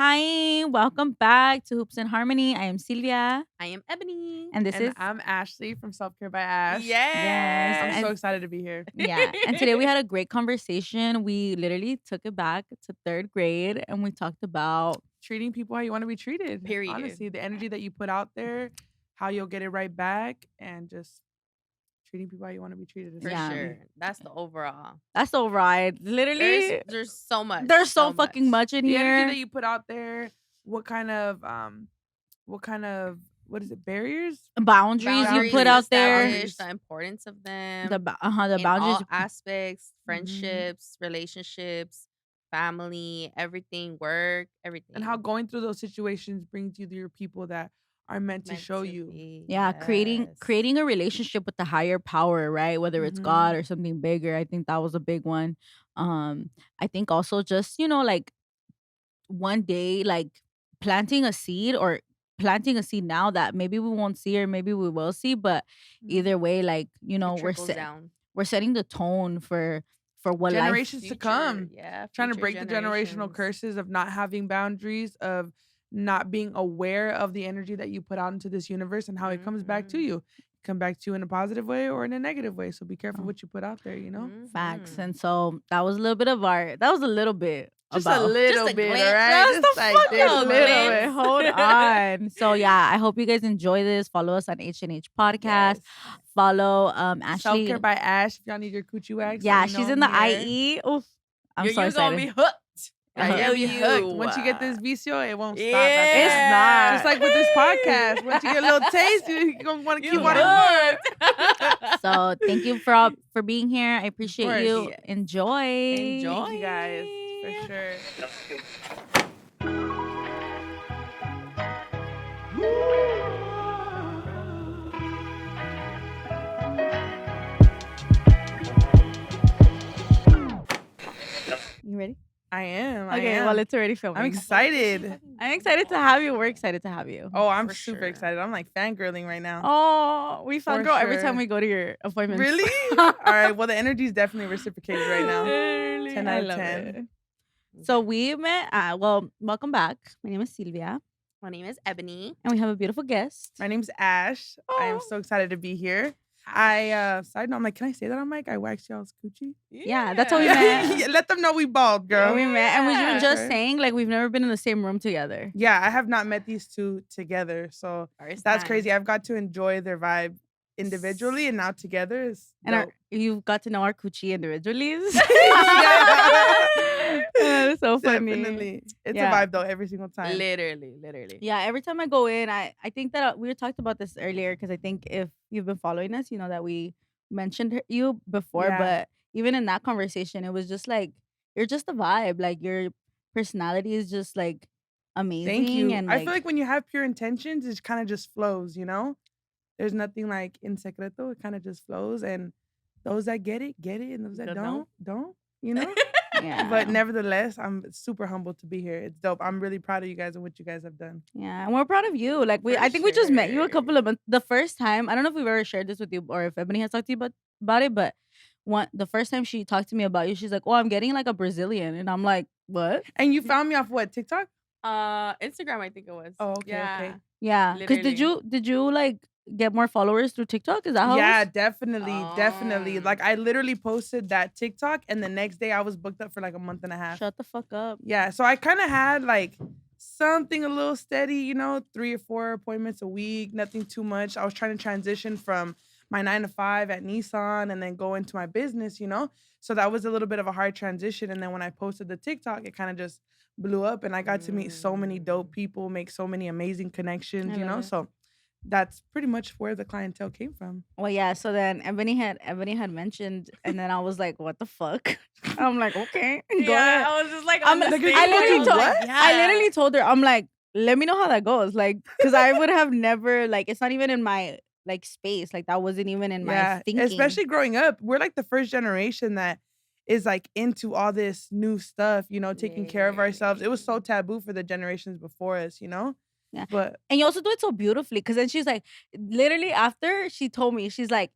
Hi, welcome back to Hoops and Harmony. I am Silvia, I am Ebony. and this And is I'm Ashley from SelfCare by Ash. Yes, I'm and- so excited to be here. yeah. And today we had a great conversation. We literally took it back to third grade, and we talked about Treating people how you want to be treated. Period. Honestly, the energy that you put out there, how you'll get it right back, and just treating people how you want to be treated. For Yeah. sure. That's the overall. that's all right. Literally, There's so much. there's so fucking much in The here. energy that you put out there, what kind of what is it, barriers? Boundaries you Boundaries put out there. established, the importance of them. The in boundaries. all aspects, friendships, relationships, family, everything, work, everything. And how going through those situations brings you to your people that are meant to show you. be. Yeah, Yes. creating a relationship with the higher power, right? Whether it's God or something bigger. I think that was a big one. I think also just, like one day, like planting a seed now that maybe we won't see or maybe we will see, but either way, like, It we're trickles down. we're setting the tone for what life. Generations to come. Yeah. Trying to future break the generational generations. curses of not having boundaries, of not being aware of the energy that you put out into this universe and how it comes back to Mhm. you. Come back to you in a positive way or in a negative way. So be careful Oh. what you put out there, you know? Facts. Mhm. And so that was a little bit of that was a little bit Just about a little Just a bit, glimpse. all right? Just a like fucking this little much. bit. Hold on. So yeah, I hope you guys enjoy this. Follow us on H&H Podcast. Yes. Follow Ashley. Self-care by Ash. If y'all need your coochie wax, Yeah, let me she's know in the I'm here. IE. Oof. I'm You're so excited. gonna be hooked. Yeah, Uh-huh. you'll be hooked. You. Once you get this vicio, it won't stop. Yeah. after It's that. not. Just like with this podcast. Once you get a little taste, you're going to want to You keep wanting more. hooked. So thank you for being here. I appreciate course. you. Yes. Enjoy. Enjoy. Thank you guys, for sure. You ready? I am. Okay, I am. well, it's already filming. I'm excited. I'm excited to have you. We're excited to have you. Oh, I'm For super sure. excited. I'm like fangirling right now. Oh, we For fangirl every time sure. we go to your appointments. Really? All right. Well, the energy is definitely reciprocated right now. Literally, 10 I out of love 10. it. So we met. Well, welcome back. My name is Silvia, My name is Ebony. and we have a beautiful guest. My name's Ash. I am Oh. so excited to be here. Side note, I'm like, can I say that on mic? I waxed y'all's coochie. Yeah, that's how we Yeah, met. let them know we bald, girl. We met, and we were Yeah. just Sure. saying like we've never been in the same room together. Yeah, I have not met these two together. So First that's time. crazy. I've got to enjoy their vibe individually and now together is And dope. you got to know our coochie individually. Yeah. That's so funny. Definitely. It's Yeah. a vibe though every single time. Literally. Yeah, every time I go in, I think that we talked about this earlier because I think if you've been following us, you know that we mentioned you before, Yeah. but even in that conversation, it was just like you're just a vibe. Like your personality is just like amazing. Thank you. And I feel like when you have pure intentions, it kind of just flows, you know? There's nothing like in secreto. It kind of just flows. And those that get it, and those that That don't, you know? yeah, But nevertheless, I'm super humbled to be here. It's dope. I'm really proud of you guys and what you guys have done. yeah, and we're proud of you. Like For I think we just met you a sure. couple of months. The first time, I don't know if we've ever shared this with you or if Ebony has talked to you about it, but the first time she talked to me about you, she's like, "Oh, I'm getting like a Brazilian," and I'm like, "What?" And you found me off what, TikTok? Instagram, I think it was. Oh, okay, yeah. okay. Yeah, because did you like get more followers through TikTok? Is that how? Yeah, it definitely. Oh. Like I literally posted that TikTok and the next day I was booked up for like a month and a was? half. Shut the fuck up. Yeah, so I kind of had like something a little steady, 3 or 4 appointments a week, nothing too much. I was trying to transition from my 9 to 5 at Nissan and then go into my business, So that was a little bit of a hard transition. And then when I posted the TikTok, it kind of just blew up and I got to meet so many dope people, make so many amazing connections, I love it. So that's pretty much where the clientele came from. Well, yeah. So then Ebony had mentioned, and then I was like, "What the fuck?" I'm like, "Okay, go ahead." I was just like, I'm, on the I stage, literally was told like, I yeah. literally told her, I'm like, "Let me know how that goes," like, because I would have never like it's not even in my like space, like that wasn't even in my thinking. Especially growing up, we're like the first generation that is like into all this new stuff, taking care of ourselves. It was so taboo for the generations before us, Yeah. But And you also do it so beautifully. Cause then she's like, literally after she told me, she's like,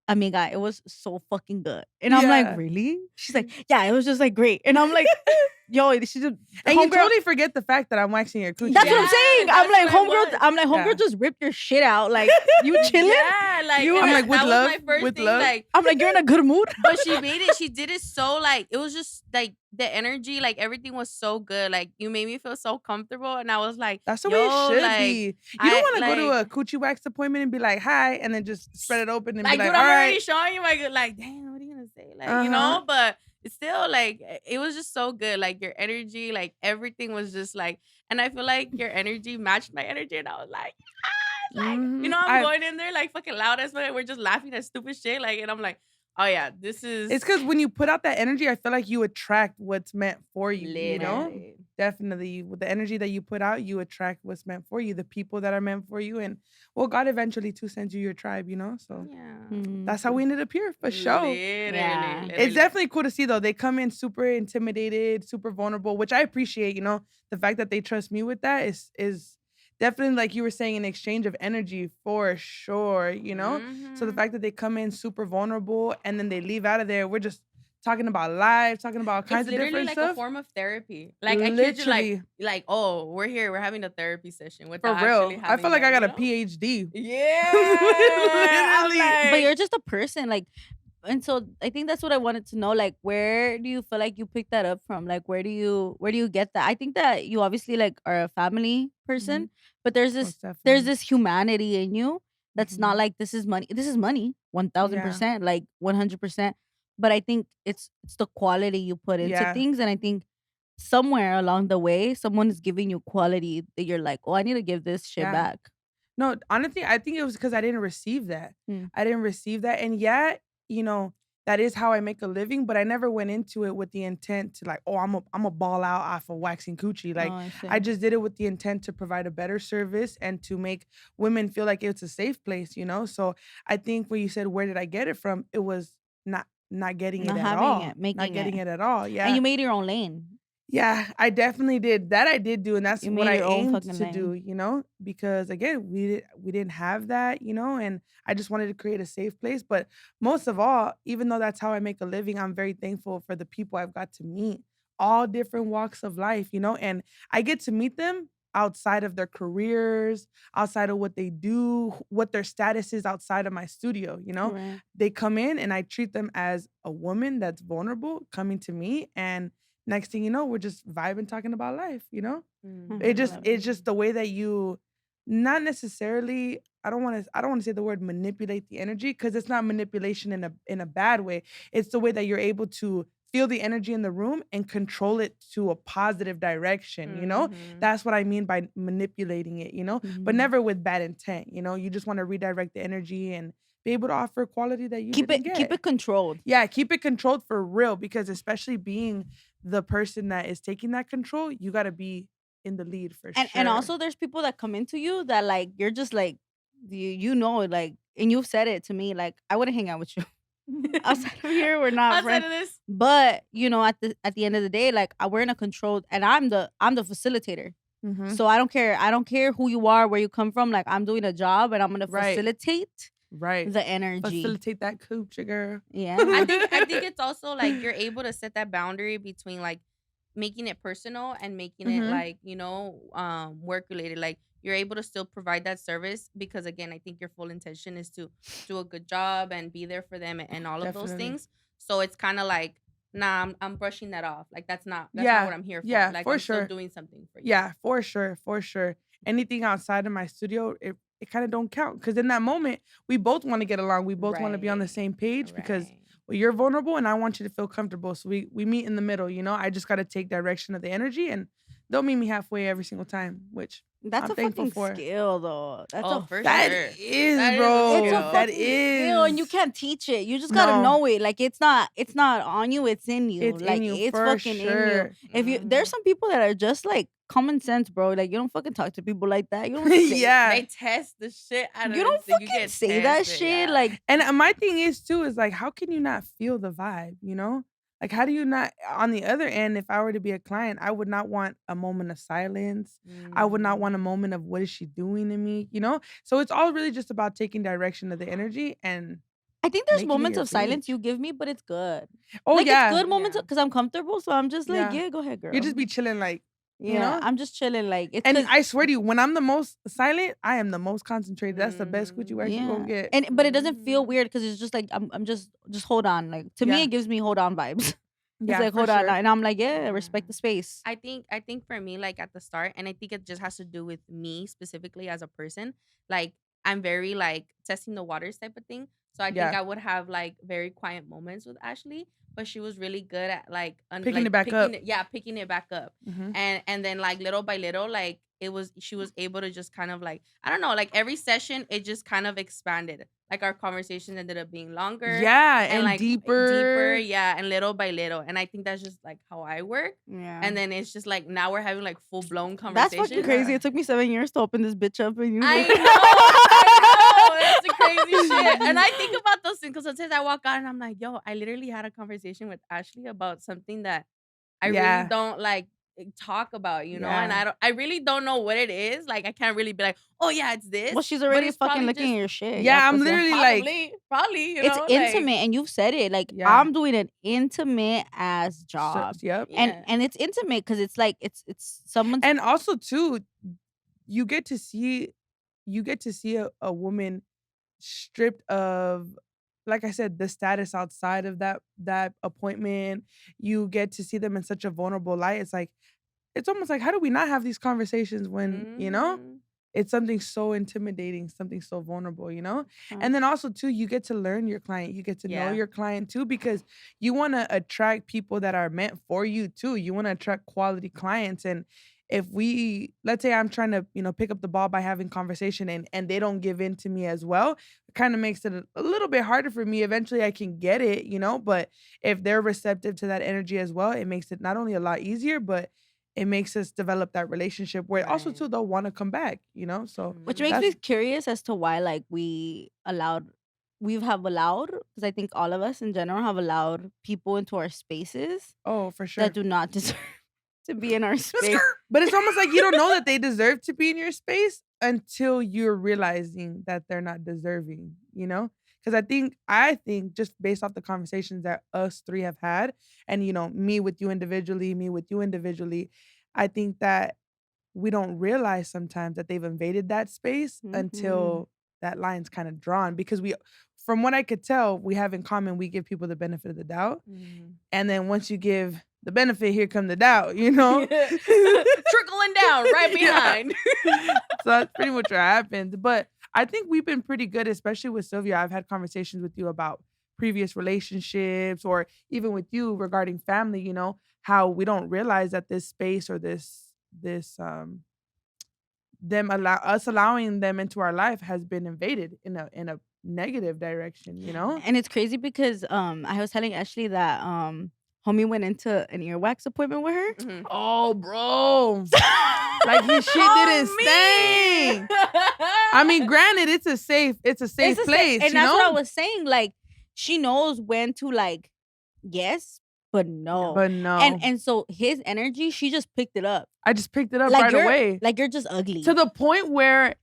Amiga, it was so fucking good. And I'm Yeah. like, really? She's like, yeah, it was just like great. And I'm like, yo, she's a And you homegirl. totally forget the fact that I'm waxing your coochie. That's what I'm Yeah, saying. that's I'm like, what it homegirl. was. I'm like, homegirl Yeah. just ripped your shit out. Like, you chilling? Yeah, like You- and I'm like, with that love, was my first with thing. love. Like, I'm like, you're in a good mood. but she made it. She did it so like it was just like the energy, like everything was so good. Like you made me feel so comfortable, and I was like, That's the yo, way it should like, be. You don't want to go to like, a coochie wax appointment and be like, hi, and then just spread it open and like, be like, dude, all I'm already right. showing you my good. Like, damn, what are you gonna say? Like, Uh-huh. you know, but it's still like it was just so good. Like your energy, like everything was just like, and I feel like your energy matched my energy, and I was like, yes! Like, you know, I'm going in there like fucking loud as fuck. We're just laughing at stupid shit, like, and I'm like, oh yeah, this is. It's because when you put out that energy, I feel like you attract what's meant for you. You know, Literally. definitely with the energy that you put out, you attract what's meant for you, the people that are meant for you, and well, God eventually too sends you your tribe. You know, so Yeah. that's how we ended up here for sure. Literally, Yeah. literally. It's definitely cool to see though. They come in super intimidated, super vulnerable, which I appreciate. You know, the fact that they trust me with that is definitely, like you were saying, an exchange of energy for sure. You know, so the Mhm. fact that they come in super vulnerable and then they leave out of there, we're just talking about life, talking about all kinds It's of literally different like stuff. a form of therapy. Like I kid you, Literally, like oh, we're here, we're having a therapy session for without real. actually I having feel like I that, got a you know? PhD. Yeah, I'm Literally. like, But you're just a person, like, and so I think that's what I wanted to know. Like, where do you feel like you picked that up from? Like, where do you get that? I think that you obviously like are a family person, but there's Most this definitely. humanity in you that's not Mhm. like this is money. This is money, 1000%, like 100%. But I think it's the quality you put into Yeah. things, and I think somewhere along the way, someone is giving you quality that you're like, oh, I need to give this shit Yeah. back. No, honestly, I think it was because I didn't receive that. Mm. I didn't receive that. And yeah, you know, that is how I make a living, but I never went into it with the intent to like, oh, I'm a ball out off of waxing coochie. Like Oh, I see. I just did it with the intent to provide a better service and to make women feel like it's a safe place, you know? So I think when you said where did I get it from, it was not getting Not it at having all. it, Not making getting it. it at all. Yeah. And you made your own lane. Yeah, I definitely did. That I did do, and that's You what made I your own aimed fucking to do, lane. you know? Because again, we didn't have that, you know, and I just wanted to create a safe place. But most of all, even though that's how I make a living, I'm very thankful for the people I've got to meet, all different walks of life, you know, and I get to meet them outside of their careers, outside of what they do, what their status is outside of my studio, you know? Right. They come in and I treat them as a woman that's vulnerable coming to me, and next thing you know, we're just vibing talking about life, you know? It's just the way that you not necessarily I don't want to say the word manipulate the energy because it's not manipulation in a bad way. It's the way that you're able to feel the energy in the room and control it to a positive direction, you know? Mhm. That's what I mean by manipulating it, you know? But Mhm. never with bad intent, you know? You just want to redirect the energy and be able to offer quality that you didn't get. Keep it controlled. Yeah, keep it controlled for real because especially being the person that is taking that control, you got to be in the lead for And sure. also there's people that come into you that like you're just like you know it, like, and you've said it to me, like I wouldn't hang out with you. Outside of here, we're not Outside friends. of this, But you know, at the end of the day, like we're in a controlled, and I'm the facilitator. Mhm. So I don't care. I don't care who you are, where you come from. Like I'm doing a job, and I'm gonna Right. facilitate Right. the energy. Facilitate that coochie, girl. Yeah. I think it's also like you're able to set that boundary between like making it personal and making it Mhm. like, you know, work related. Like you're able to still provide that service because again, I think your full intention is to do a good job and be there for them and all of those Definitely. things. So it's kind of like, nah, I'm brushing that off. Like that's not Yeah. what I'm here for. Yeah, Like for I'm sure. still doing something for you. Yeah, for sure, for sure. Anything outside of my studio, it kind of don't count because in that moment, we both want to get along. We both want to be on the Right. same page because Right. well, you're vulnerable and I want you to feel comfortable. So we meet in the middle, you know? I just got to take direction of the energy and don't meet me halfway every single time, which That's I'm a thankful fucking for. skill, though. That's Oh, a for That sure. is, That is a bro. It's a skill. That fucking skill, and you is. can't teach it. You just gotta No, know it. Like it's not on you. It's in you. it's Like in you it's for fucking in you. sure. If you there's Mhm. some people that are just like common sense, bro. Like you don't fucking talk to people like that. You don't say Yeah. They test the shit out of you don't it, so you fucking get say that tested, shit. yeah. Like And my thing is too is like, how can you not feel the vibe? You know, like how do you not? On the other end, if I were to be a client, I would not want a moment of silence. I would not want a moment of what is she doing to me? You know, so it's all really just about taking direction of the energy and I think there's making it moments your of silence bitch. you give me, but it's good. Oh Like, yeah, it's good moments Yeah. because I'm comfortable, so I'm just like, Yeah. yeah, go ahead, girl. you just be chilling like, yeah, I'm just chilling. Like, it's And because I swear to you, when I'm the most silent, I am the most concentrated. That's the best coochie you actually yeah, gonna get. and but it doesn't feel Mhm. weird because it's just like I'm just hold on. Like to me, Yeah. it gives me hold on vibes. It's Yeah, like for hold on, sure. and I'm like, yeah, Yeah. respect the space. I think for me, like at the start, and I think it just has to do with me specifically as a person. Like I'm very like testing the waters type of thing. So I think Yeah. I would have like very quiet moments with Ashley, but she was really good at like Picking it back up. picking it back up, Mhm. and then like little by little, like she was able to just kind of like I don't know, like every session it just kind of expanded. Like our conversation ended up being longer Yeah, and and like deeper, deeper. yeah, and little by little. And I think that's just like how I work. Yeah, And then it's just like now we're having like full blown that's conversations. fucking crazy. Yeah. It took me 7 years to open this bitch up, and you. I know, that's the crazy shit. And I think about those things because sometimes I walk out and I'm like, yo, I literally had a conversation with Ashley about something that I really Yeah. don't like talk about, you know, and Yeah. I really don't know what it is. Like I can't really be like, oh yeah, it's this. Well, she's but already it's fucking probably looking just at your shit. Yeah, I'm pues, literally like, probably, you it's know, intimate, like, and you've said it. Like yeah. I'm doing an intimate ass job, Yep. yeah. and it's intimate because it's like it's someone's. And also too, you get to see a woman stripped of, like I said, the status outside of that appointment. You get to see them in such a vulnerable light. It's almost like, how do we not have these conversations when, Mhm. it's something so intimidating, something so vulnerable, Uh, And then also too, you get to learn your client. You get to know Yeah. your client too, because you want to attract people that are meant for you too. You want to attract quality clients. And if let's say I'm trying to, pick up the ball by having conversation and they don't give in to me as well, it kind of makes it a little bit harder for me. Eventually I can get it, but if they're receptive to that energy as well, it makes it not only a lot easier, but it makes us develop that relationship where also Right. too they'll want to come back, So which Mhm. makes me that's curious as to why like we have allowed, because I think all of us in general have allowed people into our spaces for that sure. do not deserve to be in our space. But it's almost like you don't know that they deserve to be in your space until you're realizing that they're not deserving, Because I think just based off the conversations that us three have had, and me with you individually, me with you individually, I think that we don't realize sometimes that they've invaded that space Mhm. until that line's kind of drawn, because from what I could tell, we have in common, we give people the benefit of the doubt. Mhm. And then once you give the benefit, here come the doubt, Trickling down right Yeah. behind. So that's pretty much what happened. But I think we've been pretty good, especially with Sylvia. I've had conversations with you about previous relationships, or even with you regarding family, how we don't realize that this space, or this allowing them into our life has been invaded in a negative direction. And it's crazy because I was telling Ashley that homie went into an earwax appointment with her. Mhm. Oh, bro. Like his shit didn't stink. I mean, granted, it's a safe It's a place, and that's what I was saying. Like she knows when to like yes, but no. But no. And so his energy, she just picked it up. I just picked it up Like right away. Like you're just ugly. To the point where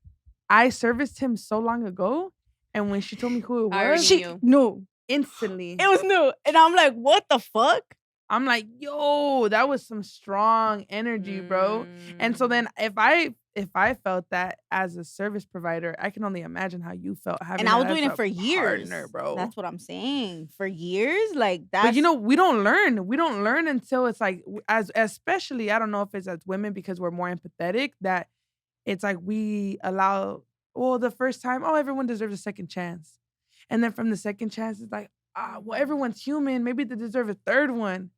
I serviced him so long ago, and when she told me who it I already was, she knew. no. instantly, It was new. And I'm like, what the fuck? I'm like, yo, that was some strong energy, bro. And so Mm. then if I felt that as a service provider, I can only imagine how you felt having And I was that doing as it for a years. partner, bro. That's what I'm saying. For years, like that's. But we don't learn. We don't learn until it's like, as especially, I don't know if it's as women because we're more empathetic, that it's like we allow, well, the first time, oh, everyone deserves a second chance. And then from the second chance, it's like, well, everyone's human. Maybe they deserve a third one.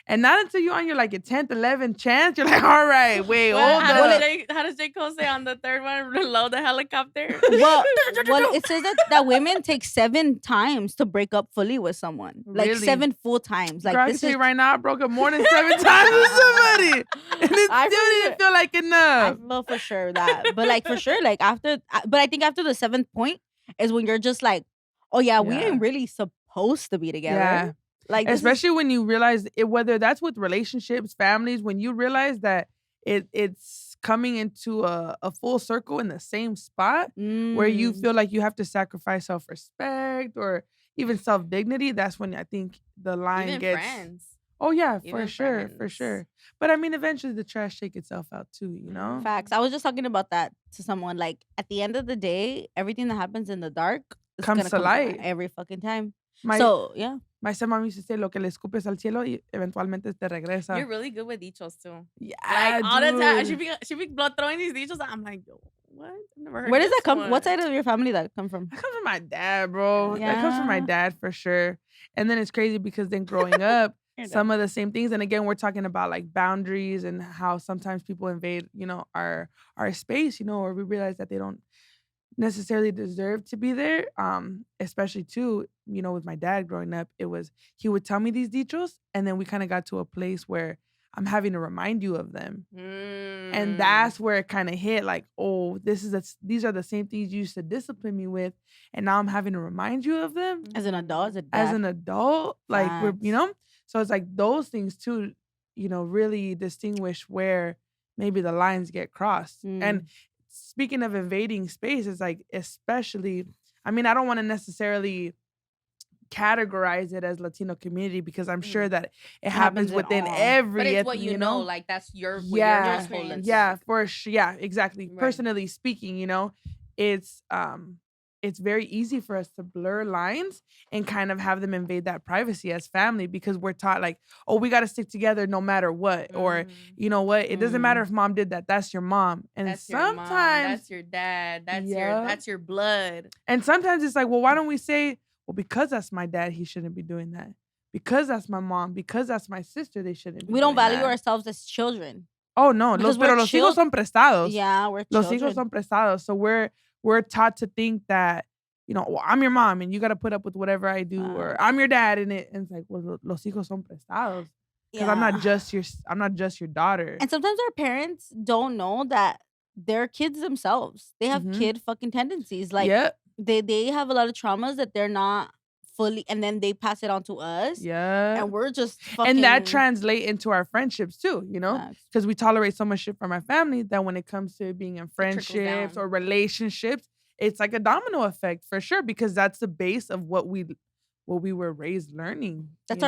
And not until you're on your 10th, 11th chance, you're like, all right, wait, Well, hold up. how does J. Cole say on the third one? Reload the helicopter. well, it says that women take 7 times to break up fully with someone. Like Really? 7 full times. Like Girl, I can this tell is you right now, I broke up more than 7 times with somebody. And it I still for didn't feel like I enough. feel for sure that. But like for sure, like after but I think after the 7th point is when you're just like, oh yeah, we Yeah. ain't really supposed to be together. Yeah. Like this is- Especially when you realize it, whether that's with relationships, families, when you realize that it's coming into a full circle in the same spot where you Mm. feel like you have to sacrifice self-respect, or even self-dignity, that's when I think the line Even gets. friends. Oh yeah, Even for friends. sure. But I mean, eventually the trash take itself out too, you know. Facts. I was just talking about that to someone. Like, at the end of the day, everything that happens in the dark is Comes gonna to come to light light. every fucking time. My So yeah, my stepmom used to say, "Lo que le escupes al cielo, y eventualmente te regresa." You're really good with dichos too. Yeah, Like all the time, dude. she be blood throwing these dichos. I'm like, yo, what? I've never heard where does this that come? one. What side of your family that come from? That comes from my dad, bro. That comes from my Yeah. dad for sure. And then it's crazy because then growing up, You're some done. of the same things. And again, we're talking about like boundaries and how sometimes people invade, you know, our space, you know, or we realize that they don't necessarily deserve to be there. Especially too, you know, with my dad growing up, it was he would tell me these dichos, and then we kind of got to a place where I'm having to remind you of them. And that's where it kind of hit like, oh, these are the same things you used to discipline me with, and now I'm having to remind you of them As an adult, as a dad. as an adult. Like we're, you Facts. know, so it's like those things too, you know, really distinguish where maybe the lines get crossed. And speaking of invading space, it's like, especially, I mean, I don't want to necessarily categorize it as Latino community because I'm sure that it happens happens in within all. every But it's what you know, know. like that's your Yeah, household. yeah, for sure. Yeah, exactly. Right. Personally speaking, you know, it's very easy for us to blur lines and kind of have them invade that privacy as family because we're taught like, oh, we got to stick together no matter what, or you know what, it doesn't matter if mom did that. That's your mom, and That's sometimes your mom, that's your dad, that's your blood. And sometimes it's like, well, why don't we say, well, because that's my dad, he shouldn't be doing that. Because that's my mom, because that's my sister, they shouldn't be We don't doing value that. ourselves as children. Oh no, Because pero we're los hijos son prestados. Yeah, we're Los children. hijos son prestados. So we're taught to think that, you know, well, I'm your mom and you got to put up with whatever I do, or I'm your dad, and it's like, well, los hijos son prestados. Because I'm not just your daughter. And sometimes our parents don't know that they're kids themselves. They have kid fucking tendencies. Like they have a lot of traumas that they're not fully, and then they pass it on to us. Yeah. And we're just fucking. And that translate into our friendships too, you know? Because we tolerate so much shit from our family that when it comes to being in friendships or relationships, it's like a domino effect for sure, because that's the base of what we were raised learning. That's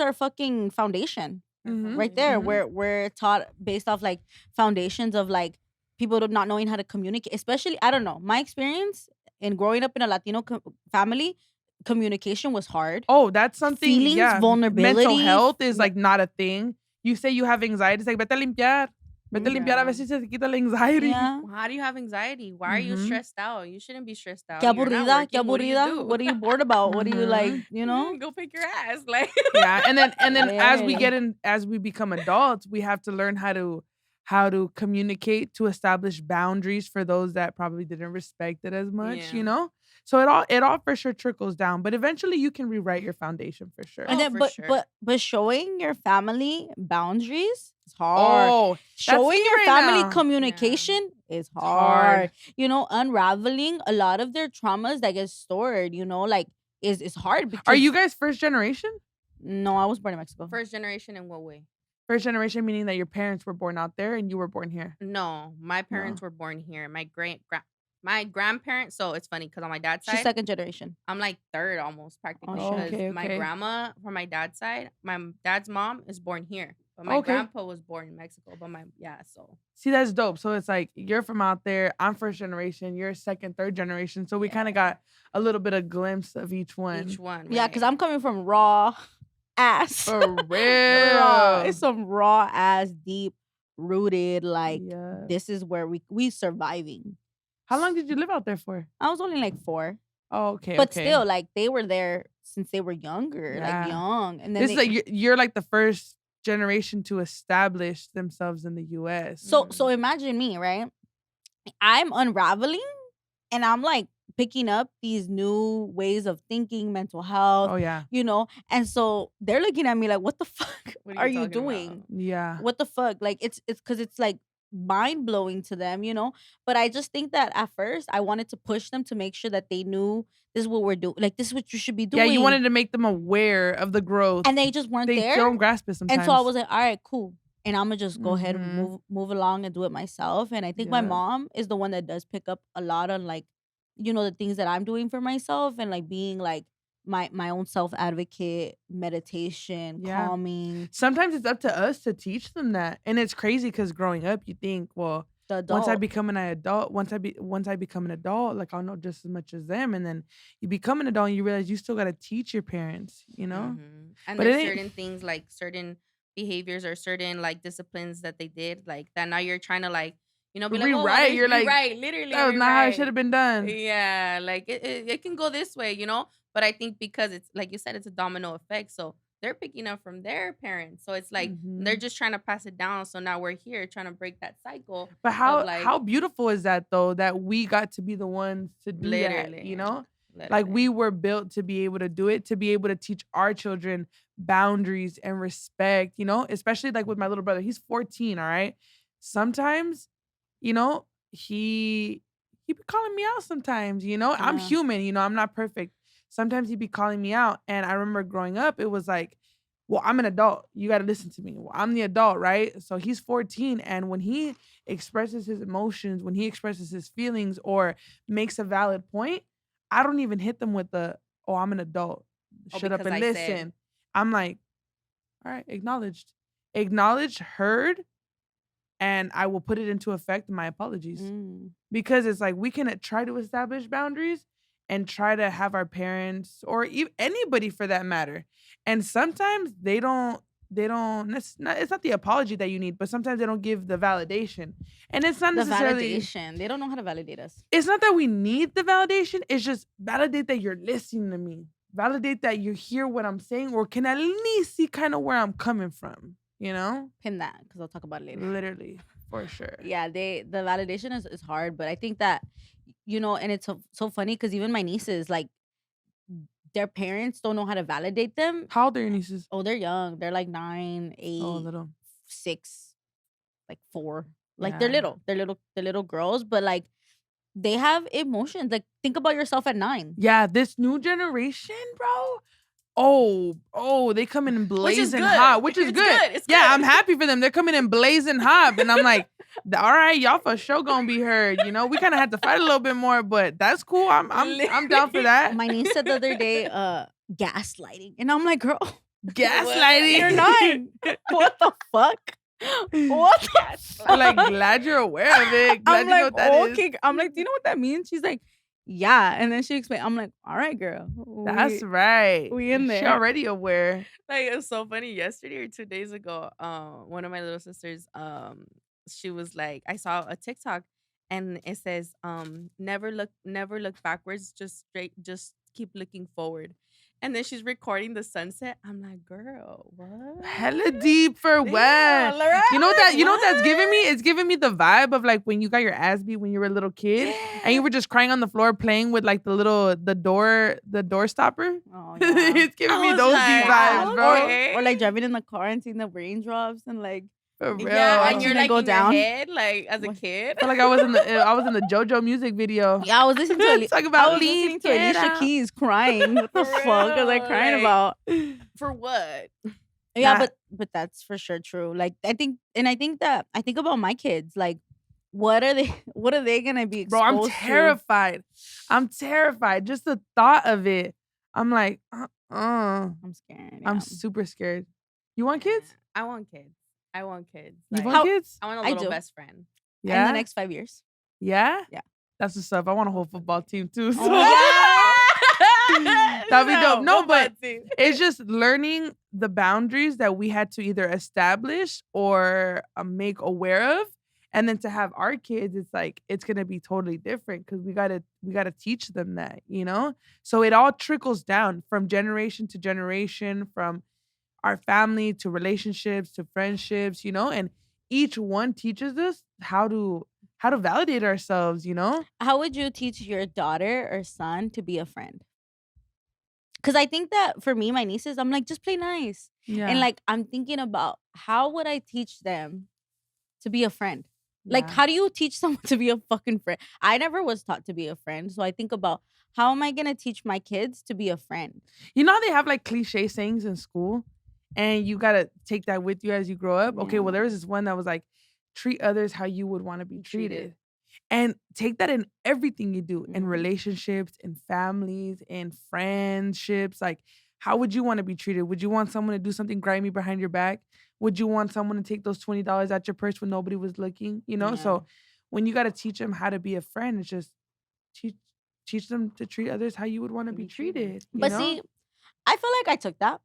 our fucking foundation. Right there. We're taught based off like foundations of like people not knowing how to communicate. Especially, I don't know, my experience in growing up in a Latino family, communication was hard. Oh, that's something. Feelings, vulnerability. Mental health is like not a thing. You say you have anxiety, it's like, vete a limpiar. Vete a limpiar, a ver si se te quita la anxiety. Yeah. Well, how do you have anxiety? Why are you stressed out? You shouldn't be stressed out. Qué aburrida. What are you bored about? What are you like, you know? Go pick your ass. Like yeah, and then as we become adults, we have to learn how to communicate, to establish boundaries for those that probably didn't respect it as much, you know? So it all for sure trickles down, but eventually you can rewrite your foundation for sure. And then, but showing your family boundaries is hard. Oh, showing your family communication is hard. You know, unraveling a lot of their traumas that get stored, you know, like is hard. Are you guys first generation? No, I was born in Mexico. First generation in what way? First generation meaning that your parents were born out there and you were born here. No, my parents were born here. My grandparents, so it's funny because on my dad's side, she's second generation. I'm like third almost practically. Okay. My grandma from my dad's side, my dad's mom is born here. But my grandpa was born in Mexico. But so. See, that's dope. So it's like you're from out there, I'm first generation, you're second, third generation. So we kind of got a little bit of glimpse of each one. Right. Yeah, because I'm coming from raw ass. For real. It's some raw ass, deep rooted, like this is where we surviving. How long did you live out there for? I was only like 4. Oh, okay. But still, like they were there since they were younger, like young. And then this is like you're like the first generation to establish themselves in the US. So imagine me, right? I'm unraveling and I'm like picking up these new ways of thinking, mental health. Oh yeah. You know, and so they're looking at me like, what the fuck are you doing? About? Yeah. What the fuck? Like it's because it's like mind blowing to them, you know. But I just think that at first I wanted to push them to make sure that they knew this is what we're doing. Like this is what you should be doing. Yeah, you wanted to make them aware of the growth, and they just weren't there. They don't grasp it sometimes. And so I was like, all right, cool. And I'm gonna just go ahead and move along and do it myself. And I think my mom is the one that does pick up a lot on like, you know, the things that I'm doing for myself and like being like my own self advocate, meditation, Yeah. calming. Sometimes it's up to us to teach them that. And it's crazy because growing up, you think, well, The once I adult. become an adult, once I become an adult, like I'll know just as much as them. And then you become an adult and you realize you still gotta teach your parents, you know? And But it there's ain't certain things like certain behaviors or certain like disciplines that they did like that now you're trying to like be like, oh well, rewrite. there's You're like, rewrite, literally that was not how it should rewrite. have been done. Yeah, like it can go this way, but I think because it's like you said, it's a domino effect, so they're picking up from their parents, so it's like they're Mhm. just trying to pass it down, so now we're here trying to break that cycle But of how like beautiful is that though, that we got to be the ones to do that, you literally know? Like we literally were built to be able to do it, to be able to teach our children boundaries and respect, you know? Especially like with my little brother. He's 14, all right? Sometimes, you know, he be calling me out sometimes, you know? I'm Yeah. human, you know, I'm not perfect. Sometimes he'd be calling me out. And I remember growing up, it was like, well, I'm an adult. You got to listen to me. Well, I'm the adult, right? So he's 14. And when he expresses his emotions, when he expresses his feelings or makes a valid point, I don't even hit them with the, oh, I'm an adult. oh Shut up because and I said listen. I'm like, all right, acknowledged. Acknowledged, heard, and I will put it into effect in my apologies. Mm. Because it's like we can try to establish boundaries and try to have our parents or anybody for that matter. And sometimes it's not the apology that you need, but sometimes they don't give the validation. And it's not The necessarily validation. They don't know how to validate us. it's not that we need the validation, it's just validate that you're listening to me. Validate that you hear what I'm saying or can at least see kind of where I'm coming from, you know? Pin that because I'll talk about it later. Literally, for sure. Yeah, the validation is hard, but I think that and it's so funny because even my nieces, like, their parents don't know how to validate them. How old are your nieces? Oh, they're young. They're like 9, Oh, 8, little. 6, like 4. Like they're Yeah. little. They're little girls, but like they have emotions. Like think about yourself at 9. Yeah, this new generation, bro. Oh, they come in which is blazing good. hot, which is It's good. good. It's Yeah, good. I'm happy for them. They're coming in blazing hot, and I'm like, all right, y'all for sure gonna be heard. You know, we kind of had to fight a little bit more, but that's cool. I'm down for that. My niece said the other day, gaslighting, and I'm like, girl, Gaslighting. you're 9. What the fuck? What the fuck? I'm like, glad you're aware of it. Glad I'm you know like, what that is. okay. I'm like, do you know what that means? She's like, yeah. And then she explained. I'm like, all right, girl. That's right. we in She there. already aware. Like it was so funny. Yesterday or 2 days ago, one of my little sisters, she was like, I saw a TikTok, and it says, never look backwards, just keep looking forward. And then she's recording the sunset. I'm like, girl, what? Hella deep for what? Laura, You know what what? that's giving me? It's giving me the vibe of like when you got your ass beat when you were a little kid and you were just crying on the floor playing with like the door stopper. Oh, yeah. It's giving I me was those like, deep vibes, bro. okay. Or like driving in the car and seeing the raindrops and like, For real. Yeah, and Watching you're it like go in down. your head, like as a What? kid. I felt like I was in the JoJo music video. yeah, I was listening to Talk about I was leave, listening to get Alicia out. Keys crying. What the For fuck was I real, crying like- about? For what? Yeah, That- but that's for sure true. Like I think about my kids. Like, what are they gonna be exposed Bro, I'm to? terrified. I'm terrified. Just the thought of it. I'm like, I'm scared. I'm yeah. super scared. You want kids? I want kids. I want kids. You Like, want kids? I want a I little do. best friend. Yeah. In the next 5 years. Yeah? Yeah. That's what's up. I want a whole football team too. So Yeah. That'd be dope. No, football but team. it's just learning the boundaries that we had to either establish or make aware of. And then to have our kids, it's like it's gonna be totally different because we gotta teach them that, you know? So it all trickles down from generation to generation, from our family to relationships to friendships, you know, and each one teaches us how to validate ourselves, you know? How would you teach your daughter or son to be a friend? Because I think that for me, my nieces, I'm like, just play nice. Yeah. And like, I'm thinking about how would I teach them to be a friend? Like, Yeah. how do you teach someone to be a fucking friend? I never was taught to be a friend. So I think about how am I going to teach my kids to be a friend? You know how they have like cliche sayings in school and you got to take that with you as you grow up? Okay, Yeah. well, there was this one that was like, treat others how you would want to be treated. And take that in everything you do, in relationships, in families, in friendships. Like, how would you want to be treated? Would you want someone to do something grimy behind your back? Would you want someone to take those $20 out your purse when nobody was looking? So when you got to teach them how to be a friend, it's just teach teach them to treat others how you would want to be treated. But see, I feel like I took that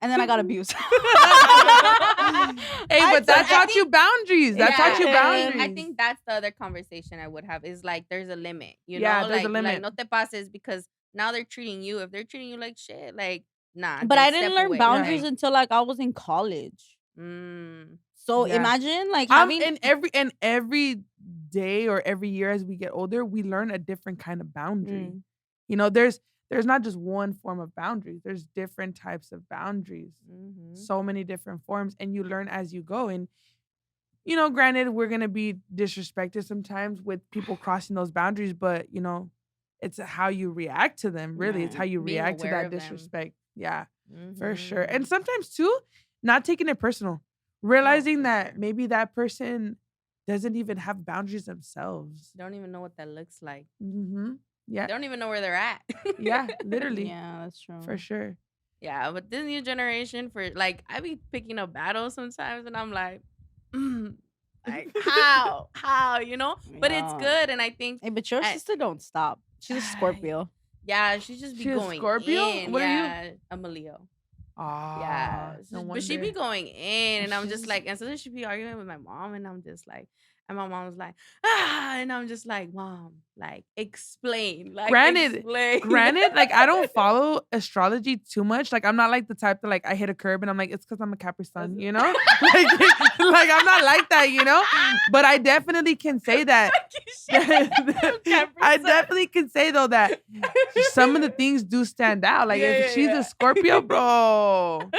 and then I got abused. Hey, but that taught you boundaries. That taught you boundaries. I think that's the other conversation I would have is like there's a limit, Yeah, there's a limit. Like no te pases because now they're treating you. If they're treating you like shit, like nah. But then I didn't step learn away. boundaries until like I was in college. So Yeah. imagine like having and every day or every year as we get older, we learn a different kind of boundary. There's not just one form of boundaries. There's different types of boundaries. So many different forms, and you learn as you go. And granted, we're gonna be disrespected sometimes with people crossing those boundaries, but it's how you react to them. Really, it's how you Being react to aware that of them. disrespect. Yeah, for sure. And sometimes too, not taking it personal, realizing that maybe that person doesn't even have boundaries themselves. Don't even know what that looks like. Yeah. They don't even know where they're at. Yeah, literally. Yeah, that's true. For sure. Yeah, but this new generation, for like, I be picking up battles sometimes, and I'm like, like how, But it's good, and I think. Hey, but your sister don't stop. She's a Scorpio. Yeah, she just be She's a going Scorpio? in. What are you? Yeah, I'm a Leo. Yeah. But she be going in, and I'm just like, and so she be arguing with my mom, and I'm just like, and my mom was like, and I'm just like, Mom, like, explain. Like, Granted, explain. like I don't follow astrology too much. Like I'm not like the type that like I hit a curb and I'm like, it's because I'm a Capri Sun, like, like I'm not like that, But I definitely can say that. I definitely can say though that some of the things do stand out. Like if she's a Scorpio, bro.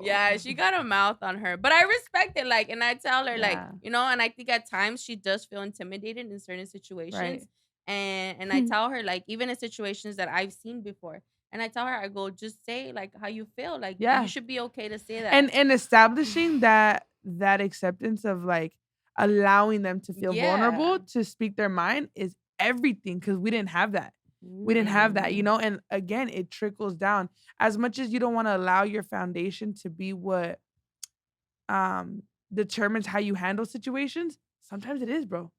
Yeah, she got a mouth on her, but I respect it. Like, and I tell her, like, and I think at times she does feel intimidated in certain situations, Right. and I tell her, like, even in situations that I've seen before, and I tell her, I go, just say like how you feel, like you should be okay to say that, and establishing that acceptance of like allowing them to feel vulnerable to speak their mind is everything, because we didn't have that. We didn't have that, and again, it trickles down. As much as you don't want to allow your foundation to be what determines how you handle situations, sometimes it is, bro.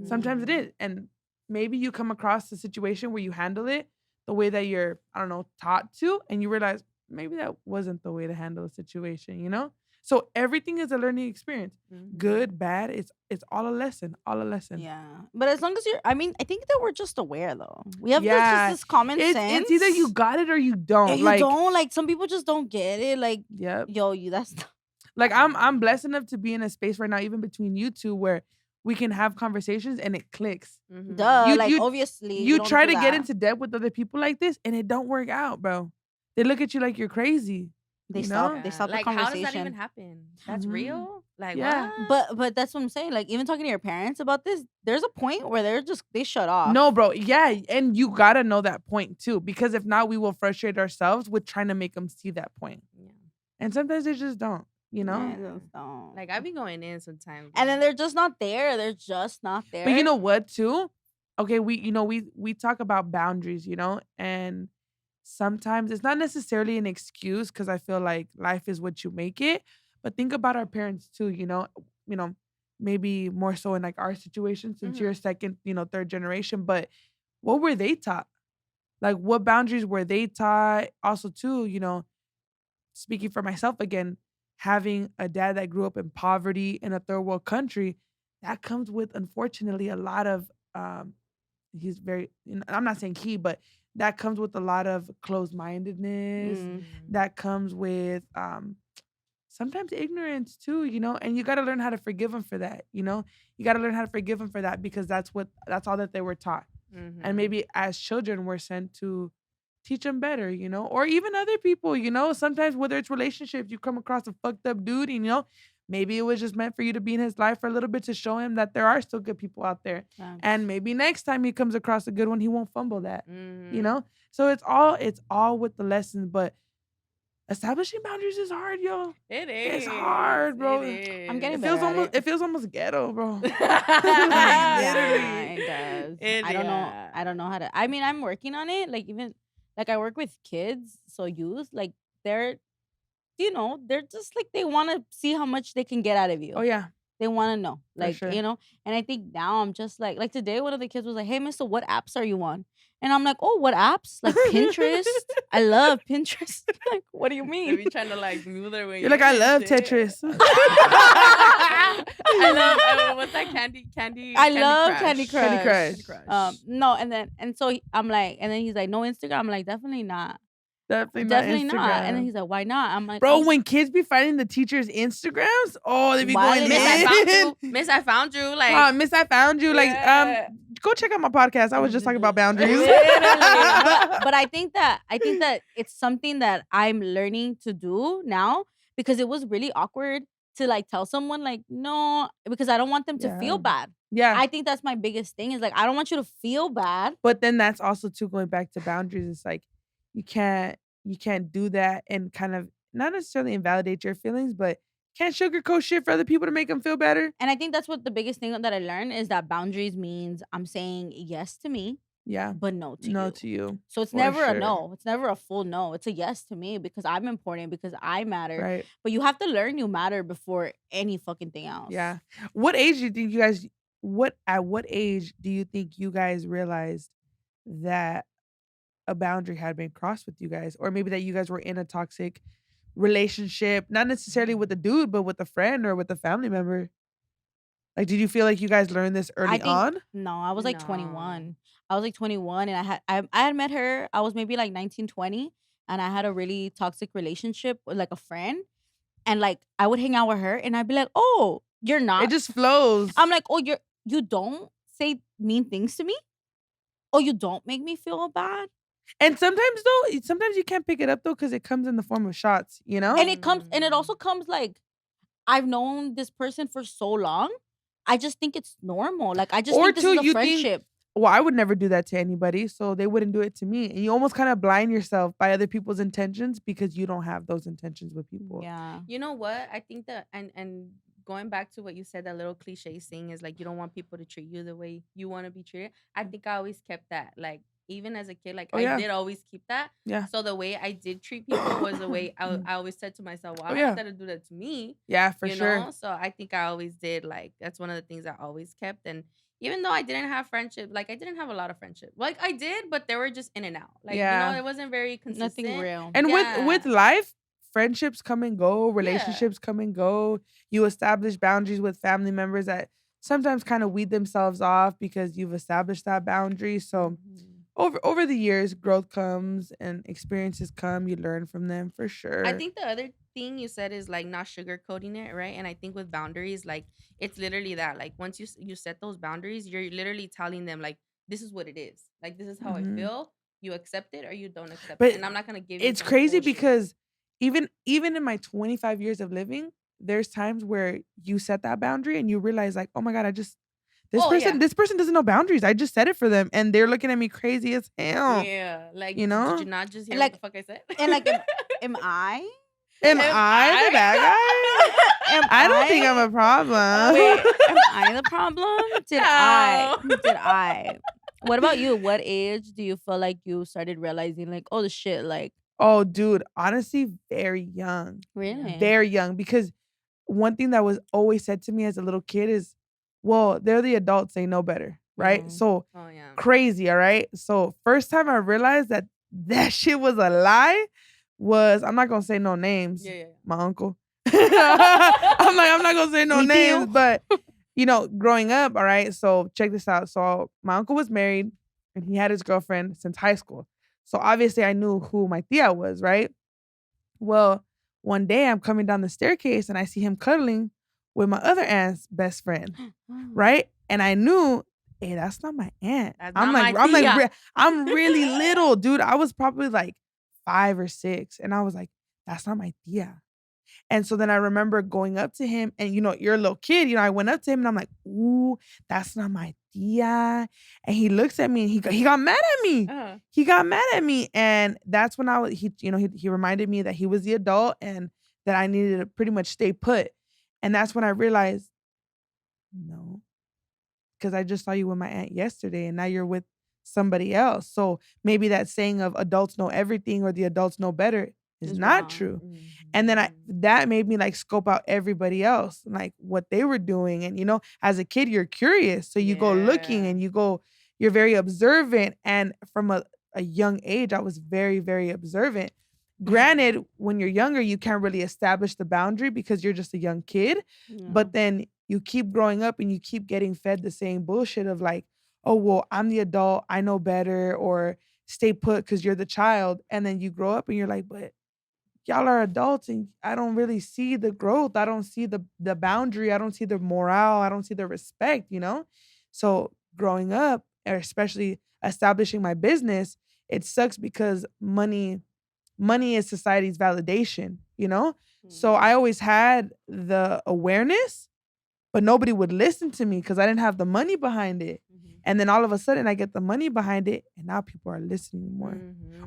Sometimes it is. And maybe you come across a situation where you handle it the way that you're, I don't know, taught to, and you realize maybe that wasn't the way to handle a situation, So everything is a learning experience. Good, bad, it's all a lesson. Yeah. But as long as I think that we're just aware though. We have this common sense. It's either you got it or you don't. And you don't. Like some people just don't get it. Like, that's like I'm blessed enough to be in a space right now, even between you two, where we can have conversations and it clicks. Duh. Obviously. You try to get into depth with other people like this and it don't work out, bro. They look at you like you're crazy. They stop the like, conversation. how does that even happen? That's real? Like, what? But that's what I'm saying. Like, even talking to your parents about this, there's a point where they shut off. No, bro. Yeah. And you got to know that point too, because if not, we will frustrate ourselves with trying to make them see that point. Yeah. And sometimes they just don't, Yeah, they just don't. Like, I be going in sometimes. And then they're just not there. They're just not there. But you know what too? Okay, we talk about boundaries, and sometimes it's not necessarily an excuse, because I feel like life is what you make it. But think about our parents too, maybe more so in like our situation, since you're second, third generation. But what were they taught? Like, what boundaries were they taught? Also too, speaking for myself again, having a dad that grew up in poverty in a third world country, that comes with, unfortunately, a lot of he's very, I'm not saying but that comes with a lot of closed-mindedness. That comes with sometimes ignorance too, and you got to learn how to forgive them for that. You got to learn how to forgive them for that, because that's all that they were taught. And maybe as children we're sent to teach them better, or even other people, sometimes whether it's relationships, you come across a fucked up dude, and maybe it was just meant for you to be in his life for a little bit to show him that there are still good people out there. And maybe next time he comes across a good one, he won't fumble that, So it's all with the lessons. But establishing boundaries is hard, yo. It is. It's hard, bro. I'm getting It better feels at almost it. it feels almost ghetto, bro. Yeah, it does. I don't know. Yeah. I don't know how to. I mean, I'm working on it. Like even like I work with kids, so youth. Like they're, they're just like they want to see how much they can get out of you. Oh yeah, They want to know, for like sure. And I think now I'm just like today, one of the kids was like, "Hey, Mister, what apps are you on?" And I'm like, "Oh, what apps? Like Pinterest. I love Pinterest." Like, what do you They mean? be trying to like move their way. You're like, I in love and shit. Tetris. I love what's that candy? I love Crush. Candy Crush. Candy Crush. No, and so I'm like, and then he's like, "No Instagram." I'm like, "Definitely not. Definitely not Instagram. And then he's like, "Why not?" I'm like, Bro, when kids be finding the teachers' Instagrams, oh, they be Why going they Miss, I in. found you. Miss, I found you. Like, Miss, I found you. Yeah. Go check out my podcast. I was just talking about boundaries. Literally. but I think that it's something that I'm learning to do now, because it was really awkward to like tell someone like no, because I don't want them to Yeah. feel bad. Yeah. I think that's my biggest thing, is like I don't want you to feel bad. But then that's also too, going back to boundaries. It's like you can't do that and kind of not necessarily invalidate your feelings, but can't sugarcoat shit for other people to make them feel better. And I think that's what the biggest thing that I learned is that boundaries means I'm saying yes to me, Yeah. but no to No you. to you. So it's for never a sure. no. It's never a full no. It's a yes to me because I'm important, because I matter. Right. But you have to learn you matter before any fucking thing else. Yeah. What age do you think you guys at what age do you think you guys realized that a boundary had been crossed with you guys? Or maybe that you guys were in a toxic relationship, not necessarily with a dude, but with a friend or with a family member? Like, did you feel like you guys learned this early on? No, I was like No. 21. I was like 21, and I had met her. I was maybe like 19, 20, and I had a really toxic relationship with like a friend. And like I would hang out with her and I'd be like, "Oh, you're not." It just flows. I'm like, "Oh, you don't say mean things to me? Oh, you don't make me feel bad?" And sometimes you can't pick it up though, because it comes in the form of shots, you know? And it also comes like, I've known this person for so long. I just think it's normal. Like I just Or think this two, is a you think- friendship. Well, I would never do that to anybody, so they wouldn't do it to me. And you almost kind of blind yourself by other people's intentions because you don't have those intentions with people. Yeah. you know what? I think that and going back to what you said, that little cliche thing is like you don't want people to treat you the way you want to be treated. I think I always kept that. Like even as a kid, like Oh, I yeah. did always keep that. Yeah. So the way I did treat people was the way I always said to myself, well, Oh, I'm yeah. not gonna do that to me. Yeah, for you sure. know? So I think I always did. Like that's one of the things I always kept. And even though I didn't have friendship, like I didn't have a lot of friendship. Like I did, but they were just in and out. Like Yeah. it wasn't very consistent. Nothing real. And with Yeah. life, friendships come and go, relationships come and go. You establish boundaries with family members that sometimes kind of weed themselves off because you've established that boundary. So over the years, growth comes and experiences come. You learn from them for sure. I think the other thing you said is like not sugarcoating it, right? And I think with boundaries, like it's literally that. Like once you set those boundaries, you're literally telling them like this is what it is. Like this is how Mhm. I feel. You accept it or you don't accept But it. And I'm not gonna give you It's some crazy bullshit. because even in my 25 years of living, there's times where you set that boundary and you realize like, oh my God, this Oh, person yeah. this person doesn't know boundaries. I just set it for them and they're looking at me crazy as hell. Yeah, like You know? did you not just hear Like- what the fuck I said? And like, am I? Am Am I the bad guy? Am I don't think I'm a problem. Wait, am I the problem? Did I? No. Did I? What about you? What age do you feel like you started realizing like, oh, the shit, like Oh, dude, honestly, very young. really? Very young. Because one thing that was always said to me as a little kid is, well, they're the adults, they know better. Right? Mhm. So Oh yeah. crazy, all right? So first time I realized that shit was a lie was, I'm not gonna say no names. Yeah. My uncle. I'm not gonna say no Me names, too. but growing up, all right. So check this out. So my uncle was married and he had his girlfriend since high school. So obviously I knew who my tia was, right? Well, one day I'm coming down the staircase and I see him cuddling with my other aunt's best friend, right? And I knew, hey, that's not my aunt. That's I'm not like, my tia. I'm really little, dude. I was probably like 5 or 6, and I was like, that's not my tia. And so then I remember going up to him and, you're a little kid, I went up to him and I'm like, ooh, that's not my tia. And he looks at me and he got mad at me. He got mad at me. And that's when he reminded me that he was the adult and that I needed to pretty much stay put. And that's when I realized, no, because I just saw you with my aunt yesterday and now you're with somebody else. So maybe that saying of adults know everything or the adults know better is not true. And then that made me like scope out everybody else, like what they were doing. And as a kid, you're curious. So you go looking and you're very observant. And from a young age, I was very, very observant. Granted, when you're younger, you can't really establish the boundary because you're just a young kid. But then you keep growing up and you keep getting fed the same bullshit of like, oh, well, I'm the adult, I know better, or stay put because you're the child. And then you grow up and you're like, but y'all are adults and I don't really see the growth. I don't see the boundary. I don't see the morale. I don't see the respect. So growing up, or especially establishing my business, it sucks because money is society's validation. So I always had the awareness, but nobody would listen to me because I didn't have the money behind it. And then all of a sudden I get the money behind it and now people are listening more.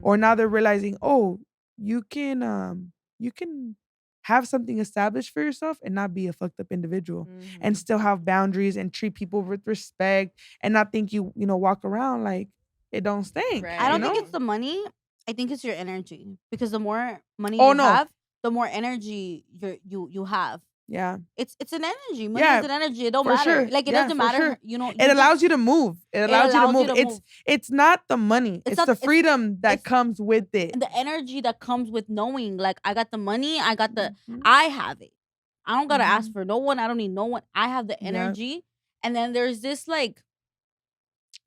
Or now they're realizing, oh, you can have something established for yourself and not be a fucked up individual and still have boundaries and treat people with respect and not think you walk around like it don't stink. Right. I don't think it's the money. I think it's your energy, because the more money Oh, you no. have, the more energy you have. Yeah. It's an energy. Money Yeah, is an energy. It don't for matter. sure. Like it Yeah, doesn't for matter. sure. It allows you to move. It allows you to allows you move. to move. It's not the money. It's not- the it's- freedom that it's comes with it. the energy that comes with knowing, like, I got the money. I got the. Mhm. I have it. I don't gotta ask Mhm. for no one. I don't need no one. I have the Yeah. energy, and then there's this like.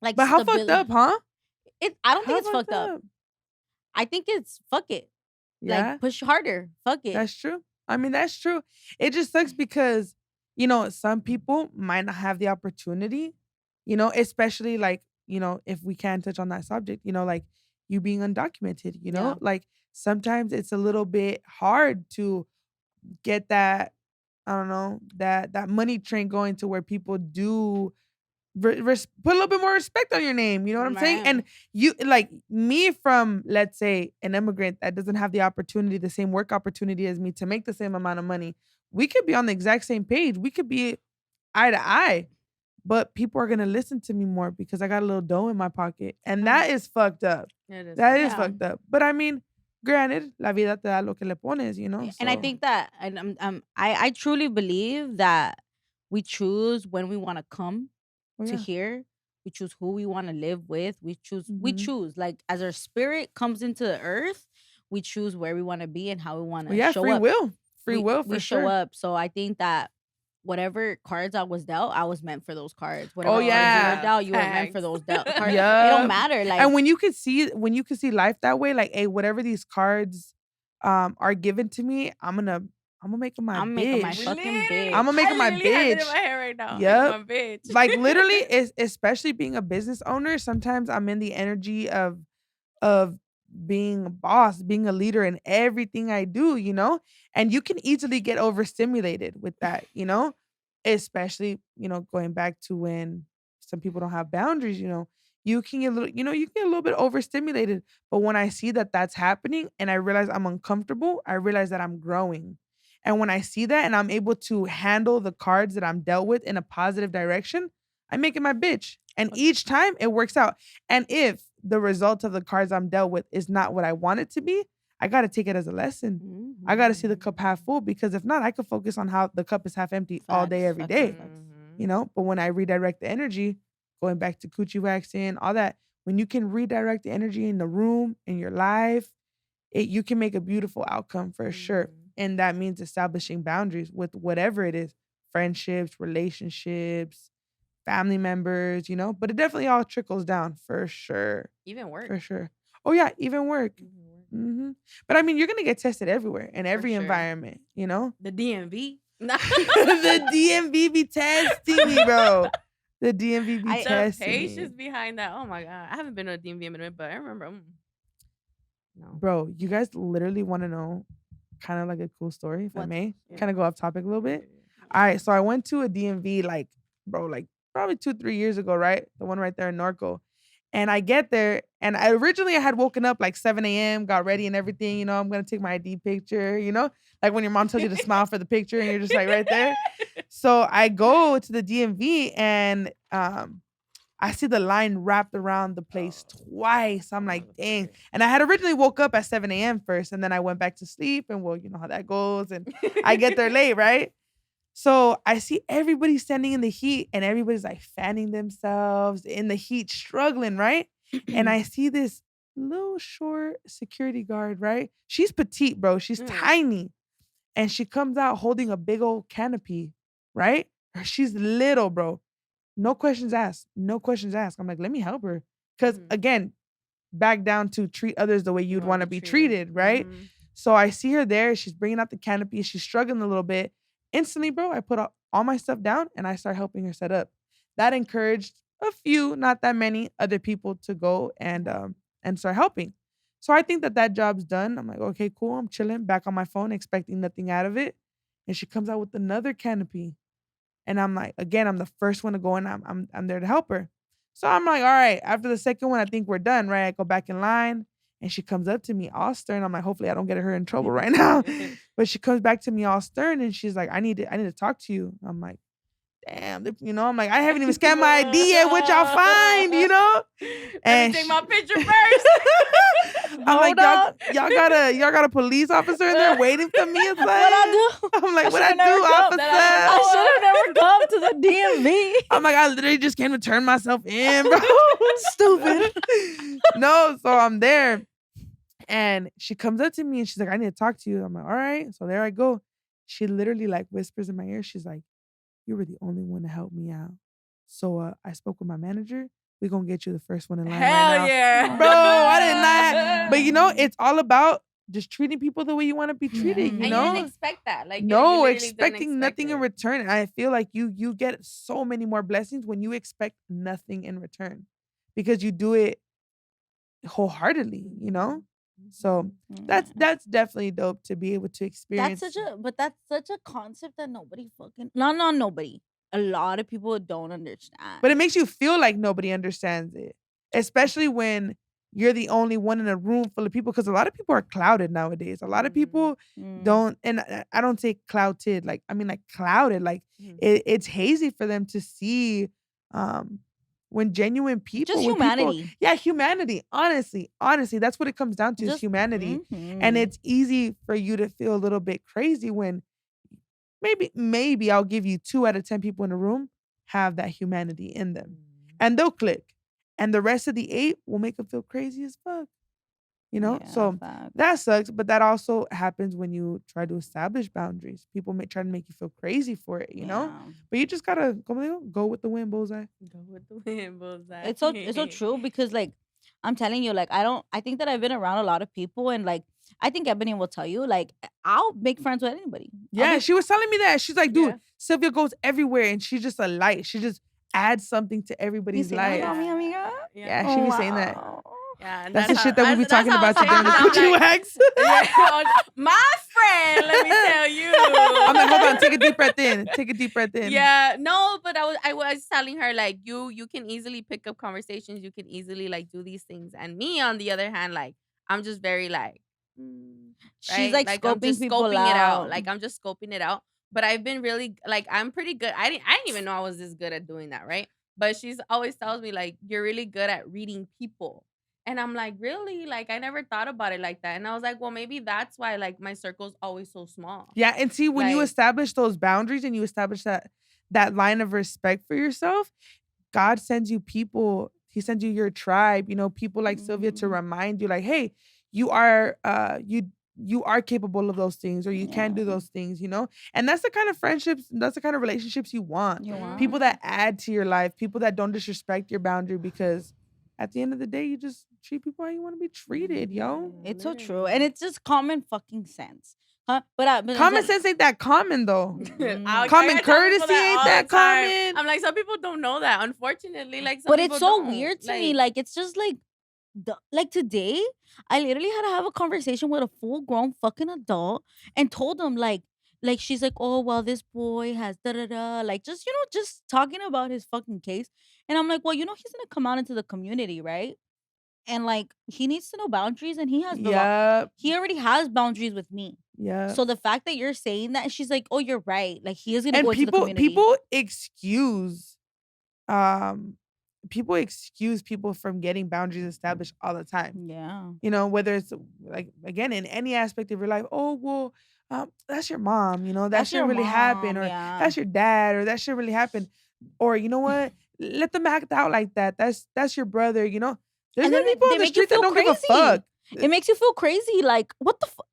But how fucked stability. up, huh? I don't think How it's fucked up. I think it's fuck it. Yeah. Like push harder. Fuck it. That's true. I mean, that's true. It just sucks because, some people might not have the opportunity, especially like, if we can touch on that subject, like you being undocumented, Yeah. like sometimes it's a little bit hard to get that, I don't know, that money train going to where people do put a little bit more respect on your name. You know what I'm saying? Right. And you like me from, let's say, an immigrant that doesn't have the opportunity, the same work opportunity as me to make the same amount of money. We could be on the exact same page. We could be eye to eye, but people are gonna listen to me more because I got a little dough in my pocket, and that is fucked up. That is Yeah. fucked up. But I mean, granted, la vida te da lo que le pones, And I so- think that, and I truly believe that we choose when we want to come Oh, to yeah. here. We choose who we want to live with. We choose. Mhm. Like as our spirit comes into the earth, we choose where we want to be and how we want to Well, yeah, show free up. will. Free we, will we for show sure. up. So I think that whatever cards I was dealt, I was meant for those cards. Whatever Oh, cards yeah. you were dealt, you were meant for Facts. those cards. It Yup. don't matter. Like, And when you could see life that way, like, hey, whatever these cards are given to me, I'm gonna make them my I'm making my bitch. fucking bitch. I'ma make it my I literally have it bitch. in my head right now. Yep. My bitch. Like literally, especially being a business owner, sometimes I'm in the energy of being a boss, being a leader in everything I do, and you can easily get overstimulated with that, especially, going back to when some people don't have boundaries, you can get a little, you can get a little bit overstimulated. But when I see that that's happening and I realize I'm uncomfortable, I realize that I'm growing. And when I see that and I'm able to handle the cards that I'm dealt with in a positive direction, I make it my bitch. And each time it works out. And if the result of the cards I'm dealt with is not what I want it to be, I got to take it as a lesson. I got to see the cup half full, because if not, I could focus on how the cup is half empty all day, every Facts, day. facts. But when I redirect the energy, going back to coochie waxing, all that, when you can redirect the energy in the room, in your life, you can make a beautiful outcome for sure. And that means establishing boundaries with whatever it is, friendships, relationships, family members, but it definitely all trickles down for sure. Even work. For sure. Oh yeah, even work. hmm But I mean, you're gonna get tested everywhere in every sure. environment, The DMV. The DMV be testing me, bro. The DMV be The testing patience me. behind that. Oh my god. I haven't been to a DMV in a minute, but I remember. No. Bro, you guys literally want to know kind of like a cool story, if I may. Yeah. Kind of go off topic a little bit. All right, so I went to a DMV like, bro, like probably 2-3 years ago, right? The one right there in Norco. And I get there, and originally I had woken up like 7 a.m., got ready and everything. You know, I'm gonna take my ID picture. You know, like when your mom tells you to smile for the picture, and you're just like right there. So I go to the DMV, and I see the line wrapped around the place twice. I'm like, dang. And I had originally woke up at 7 a.m. first, and then I went back to sleep. And well, you know how that goes. And I get there late, right? So I see everybody standing in the heat, and everybody's like fanning themselves in the heat, struggling, right? And I see this little short security guard, right? She's petite, bro. She's tiny. And she comes out holding a big old canopy, right? She's little, bro. No questions asked. No questions asked. I'm like, let me help her. Because again, back down to treat others the way you'd want to be treated, right? So I see her there. She's bringing out the canopy. She's struggling a little bit. Instantly, bro, I put all my stuff down and I start helping her set up. That encouraged a few, not that many, other people to go and start helping. So I think that job's done. I'm like, okay, cool. I'm chilling, back on my phone, expecting nothing out of it. And she comes out with another canopy. And I'm like, again, I'm the first one to go in. I'm there to help her. So I'm like, all right, after the second one, I think we're done, right? I go back in line. And she comes up to me all stern. I'm like, hopefully I don't get her in trouble right now. But she comes back to me all stern and she's like, I need to talk to you. I'm like, damn, you know, I'm like, I haven't even scanned my ID yet. What y'all find, you know? And take my picture first. I'm like, y'all got a police officer in there waiting for me. What I do? I'm like, what I do, officer? I should have never come to the DMV. I'm like, I literally just came to turn myself in, bro. Stupid. No, so I'm there. And she comes up to me and she's like, I need to talk to you. I'm like, all right. So there I go. She literally like whispers in my ear. She's like, you were the only one to help me out. So I spoke with my manager. We're going to get you the first one in line right now. Hell yeah. Bro, I did not. But you know, it's all about just treating people the way you want to be treated, you know? And you didn't expect that. Like, no, you expecting nothing in return. I feel like you get so many more blessings when you expect nothing in return. Because you do it wholeheartedly, you know? So that's definitely dope to be able to experience. That's such a concept that nobody fucking not nobody. A lot of people don't understand. But it makes you feel like nobody understands it. Especially when you're the only one in a room full of people. Because a lot of people are clouded nowadays. A lot of people don't, and I don't say clouded, like I mean like clouded. Like it's hazy for them to see when genuine people, just humanity. Humanity. Honestly, that's what it comes down to, is humanity. And it's easy for you to feel a little bit crazy when maybe I'll give you 2 out of 10 people in a room have that humanity in them, and they'll click, and the rest of the 8 will make them feel crazy as fuck. You know, so that sucks, but that also happens when you try to establish boundaries. People may try to make you feel crazy for it, you know? But you just gotta go with the wind, bullseye. Go with the wind, bullseye. It's so true because like I'm telling you, like I think that I've been around a lot of people, and like I think Ebony will tell you, like I'll make friends with anybody. Yeah, she was telling me that. She's like, dude, Sylvia goes everywhere and she's just a light. She just adds something to everybody's life. Yeah, she be saying that. Yeah, that's the shit that we be talking about today in the coochie wax. My friend, let me tell you. I'm like, hold on, take a deep breath in. Take a deep breath in. Yeah, no, but I was telling her like you can easily pick up conversations. You can easily like do these things. And me, on the other hand, like I'm just very like, she's like scoping it out. Like I'm just scoping it out. But I've been really like I'm pretty good. I didn't even know I was this good at doing that, right? But she's always tells me like you're really good at reading people. And I'm like, really? Like, I never thought about it like that. And I was like, well, maybe that's why, like, my circle's always so small. Yeah, and see, when you establish those boundaries and you establish that line of respect for yourself, God sends you people. He sends you your tribe, you know, people like Sylvia to remind you, like, hey, you are capable of those things, or you can do those things, you know? And that's the kind of friendships, that's the kind of relationships you want. People that add to your life, people that don't disrespect your boundary, because at the end of the day, you just treat people how you want to be treated, yo. It's so true. And it's just common fucking sense. Huh? But common sense ain't that common, though. Common courtesy ain't that common. I'm like, some people don't know that, unfortunately. Like, but it's so weird to me. Like, it's just like, like today, I literally had to have a conversation with a full grown fucking adult and told him like she's like, oh well, this boy has da da da, like just just talking about his fucking case, and I'm like, well, he's gonna come out into the community, right? And like he needs to know boundaries, and Yep. he already has boundaries with me. Yep. So the fact that you're saying that, she's like, oh, you're right. Like he is gonna And go into the community. um people excuse people from getting boundaries established all the time. Yeah. Whether it's like again in any aspect of your life. Oh well, that's your mom. That That's your shouldn't really happen, mom. or Yeah. that's your dad, or that should really happen, or you know what? Let them act out like that. That's your brother. There's And gonna then be people they on the make you street that feel don't give a crazy. fuck. It makes you feel crazy. Like, what the fuck?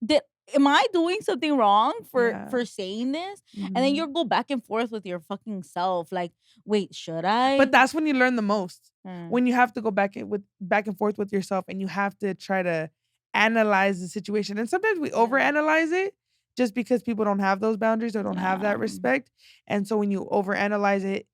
Am I doing something wrong Yeah. for saying this? And then Mhm. you'll go back and forth with your fucking self. Like, wait, should I? But that's when you learn the most. Mm. When you have to go back and forth with yourself, and you have to try to analyze the situation. And sometimes we overanalyze it just because people don't have those boundaries or don't have that Yeah. respect. And so when you overanalyze it,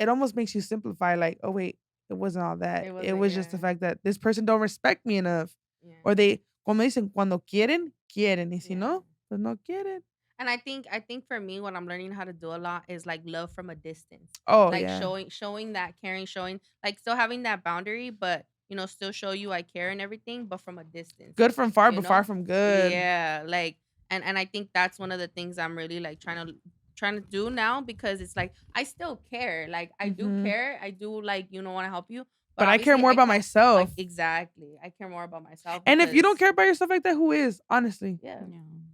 it almost makes you simplify. Like, oh wait, it wasn't all that. It was just the fact that this person don't respect me enough, Yeah. or they, como dicen, cuando quieren, quieren, y si Yeah. no, pues no quieren. And I think for me, what I'm learning how to do a lot is like love from a distance. Oh Like yeah, showing that caring, showing like still having that boundary, but still show you I care and everything, but from a distance. good from far, You but far know? from good. Yeah, like and I think that's one of the things I'm really like trying to do now, because it's like I still care. Like I do Mhm. care. I do like want to help you, But I care obviously more about can't, myself. like exactly. I care more about myself. And if you don't because- care about yourself like that, who is? Honestly. yeah.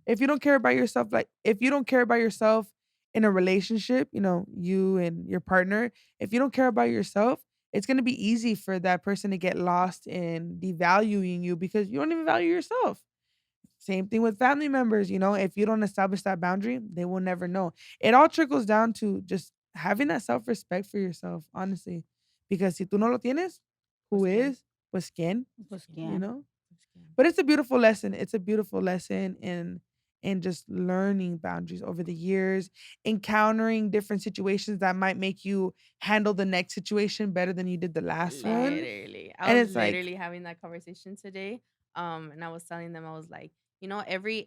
If you don't care about yourself, like if you don't care about yourself in a relationship, you and your partner, if you don't care about yourself, it's going to be easy for that person to get lost in devaluing you because you don't even value yourself. Same thing with family members, if you don't establish that boundary, they will never know. It all trickles down to just having that self-respect for yourself, honestly. Because si tú no lo tienes, who Pues, ¿quién? is? Pues quién, Pues, you ¿quién? know? But it's a beautiful lesson. It's a beautiful lesson in just learning boundaries over the years, encountering different situations that might make you handle the next situation better than you did the last one. Literally. I And was it's like, literally having that conversation today. And I was telling them, I was like,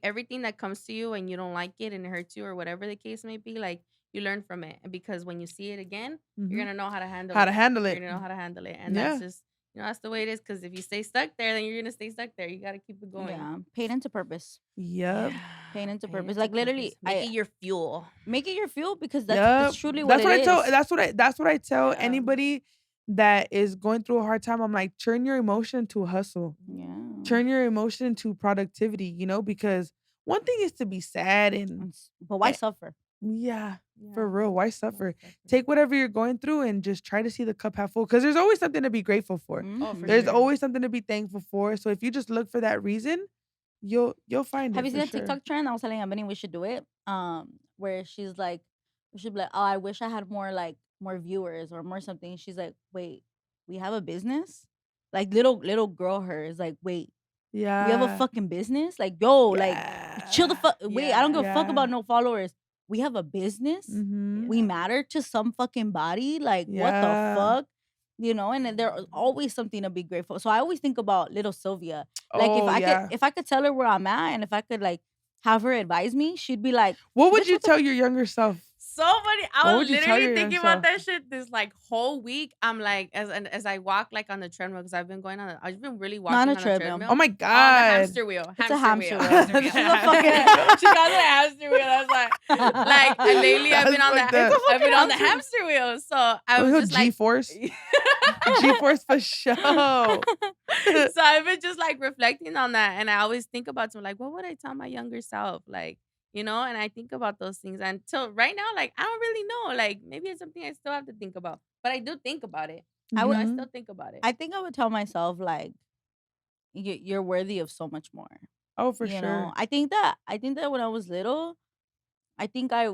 everything that comes to you and you don't like it and it hurts you or whatever the case may be, like you learn from it. And because when you see it again, you're mhm, gonna know how to handle how it. to handle You're it. gonna know how to handle it. And Yeah. that's just that's the way it is. Because if you stay stuck there, then you're gonna stay stuck there. You gotta keep it going. Yeah. Pain into purpose. Yep. Pain into Pain purpose. into Like literally, purpose. Make it your fuel. make it your fuel because that's Yep. truly what That's it what I tell is. that's what I tell Yeah. anybody that is going through a hard time. I'm like, turn your emotion to a hustle. Yeah. Turn your emotion to productivity, because one thing is to be sad But why eh, suffer? yeah, Yeah. for real, why suffer? Why suffer? Take whatever you're going through and just try to see the cup half full because there's always something to be grateful for. Oh, for There's sure. always something to be thankful for. So if you just look for that reason, you'll find Have it you seen for that sure. TikTok trend? I was telling Ebony we should do it. Where she's like, we should be like, oh, I wish I had more viewers or more something. She's like, wait, we have a business? Like little girl her is like, wait, Yeah. we have a fucking business? Like, yo, like chill the fuck. Wait, I don't give a fuck Yeah. about no followers. We have a business. Mhm. We matter to some fucking body. Like, what the Yeah. fuck? And then there's always something to be grateful. So I always think about little Sylvia. Like Oh, yeah. if I could tell her where I'm at and if I could like have her advise me, she'd be like, What would "Bitch, you what the tell your younger self? So funny. What I would was you tell literally your thinking young about self? that shit this like whole week. I'm like, as I walk like on the treadmill, because I've been really walking Not a on the treadmill. treadmill. Oh my On the god. hamster wheel. It's a hamster wheel. Hamster She's wheel. a fucking- She calls it a hamster wheel. I was like and lately I've been That's on fucked the up. I've been on the hamster. hamster wheel. So I was Oh, just like G-force. G-force for sure. so I've been just like reflecting on that, and I always think about some like, what would I tell my younger self, like, and I think about those things, and till right now, like, I don't really know, like, maybe it's something I still have to think about, but I do think about it. I would- I Mhm. still think about it. I think I would tell myself like, you're worthy of so much more. Oh, for You sure. know, I think that when I was little, I think I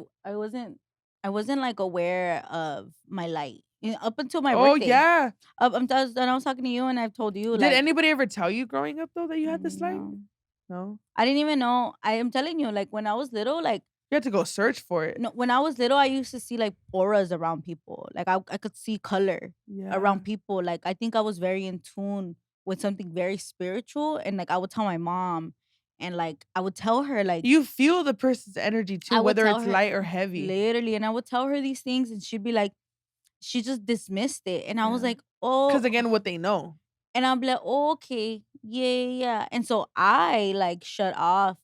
wasn't like aware of my light. Up until my Oh, birthday. yeah. And I was talking to you and I've told you Did like anybody ever tell you growing up though that you had this light? no. No. I didn't even know. I am telling you, like when I was little, like You had to go search for it. no, when I was little, I used to see like auras around people. Like I could see color Yeah. around people. Like I think I was very in tune with something very spiritual, and like I would tell my mom, and like I would tell her like You feel the person's energy too, I would whether tell it's her light or heavy. literally, and I would tell her these things, and she'd be like, she just dismissed it, and I was Yeah. like, oh, Because again, what they know. and I'm like, oh, okay, yeah, yeah, yeah. And so I like shut off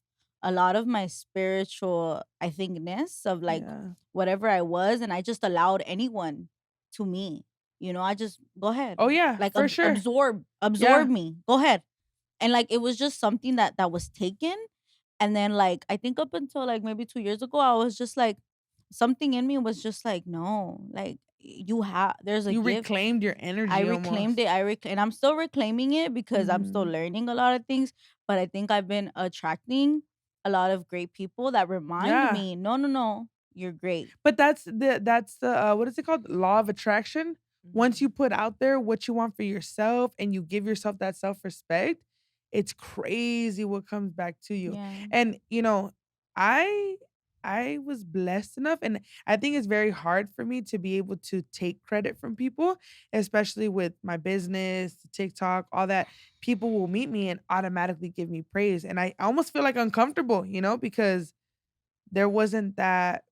a lot of my spiritual, I thinkness of like Yeah. whatever I was, and I just allowed anyone to me. You know, I just go ahead, Oh yeah, like for sure. absorb Yeah. me. Go ahead, and like it was just something that was taken, and then like I think up until like maybe 2 years ago, I was just like something in me was just like no, like you have there's a You gift. reclaimed your I energy reclaimed almost. it. And I'm still reclaiming it because I'm still Mhm. learning a lot of things. But I think I've been attracting a lot of great people that remind Yeah. me, no, no, no, you're great. But that's the what is it called? Law of attraction. Once you put out there what you want for yourself and you give yourself that self-respect, it's crazy what comes back to you. Yeah. And I I was blessed enough, and I think it's very hard for me to be able to take credit from people, especially with my business, TikTok, all that. People will meet me and automatically give me praise, and I almost feel like uncomfortable, because there wasn't that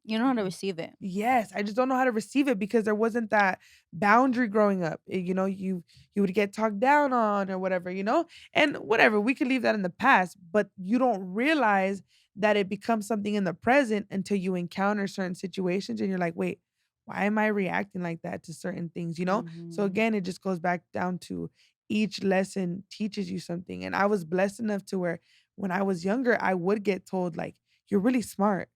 You know how to receive it. yes, I just don't know how to receive it because there wasn't that boundary growing up. You would get talked down on or whatever. And whatever, we could leave that in the past, but you don't realize that it becomes something in the present until you encounter certain situations and you're like, "Wait, why am I reacting like that to certain things?" So Mhm. again, it just goes back down to each lesson teaches you something. And I was blessed enough to where when I was younger, I would get told like, "You're really smart,"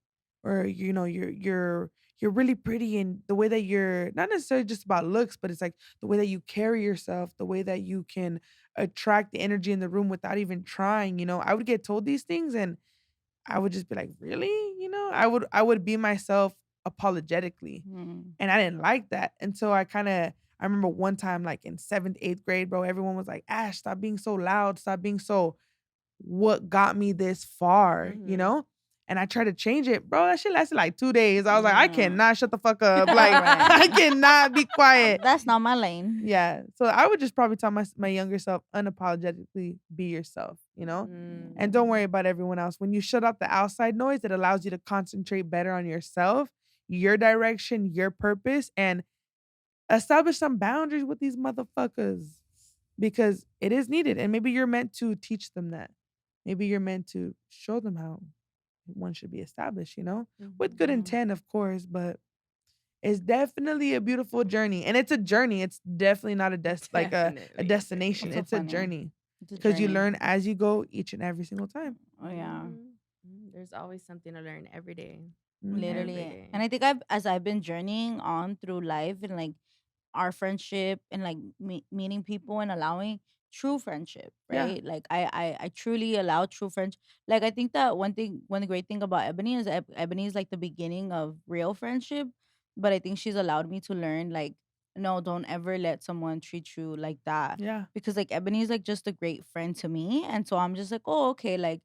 or you're really pretty, and the way that you're not necessarily just about looks, but it's like the way that you carry yourself, the way that you can attract the energy in the room without even trying. I would get told these things and I would just be like, really? I would be myself apologetically. Mm. And I didn't like that. And so I remember one time like in 7th, 8th grade, bro, everyone was like, Ash, stop being so loud, stop being so what got me this far, you Mhm. know? And I tried to change it. Bro, that shit lasted like 2 days. I was like, I Yeah. cannot shut the fuck up. All Like, right. I cannot be quiet. That's not my lane. Yeah. So I would just probably tell my younger self, unapologetically be yourself. And don't worry Mm. about everyone else. When you shut out the outside noise, it allows you to concentrate better on yourself, your direction, your purpose, and establish some boundaries with these motherfuckers because it is needed. And maybe you're meant to teach them that. Maybe you're meant to show them how one should be established, with good Yeah. intent, of course, but it's definitely a beautiful journey. And it's a journey. It's definitely not like a Definitely a destination. That's so journey. It's a funny. journey It's a because you journey. learn as you go each and every single time. Oh yeah. There's always something to learn every day. Mhm. Every Literally. day. And I think as I've been journeying on through life and like our friendship and like meeting people and allowing true friendship, Yeah. right? Like I truly allow true friends. Like I think that one great thing about Ebony is Ebony is like the beginning of real friendship, but I think she's allowed me to learn like no, don't ever let someone treat you like that Yeah. because like Ebony is like just a great friend to me, and so I'm just like, oh okay, like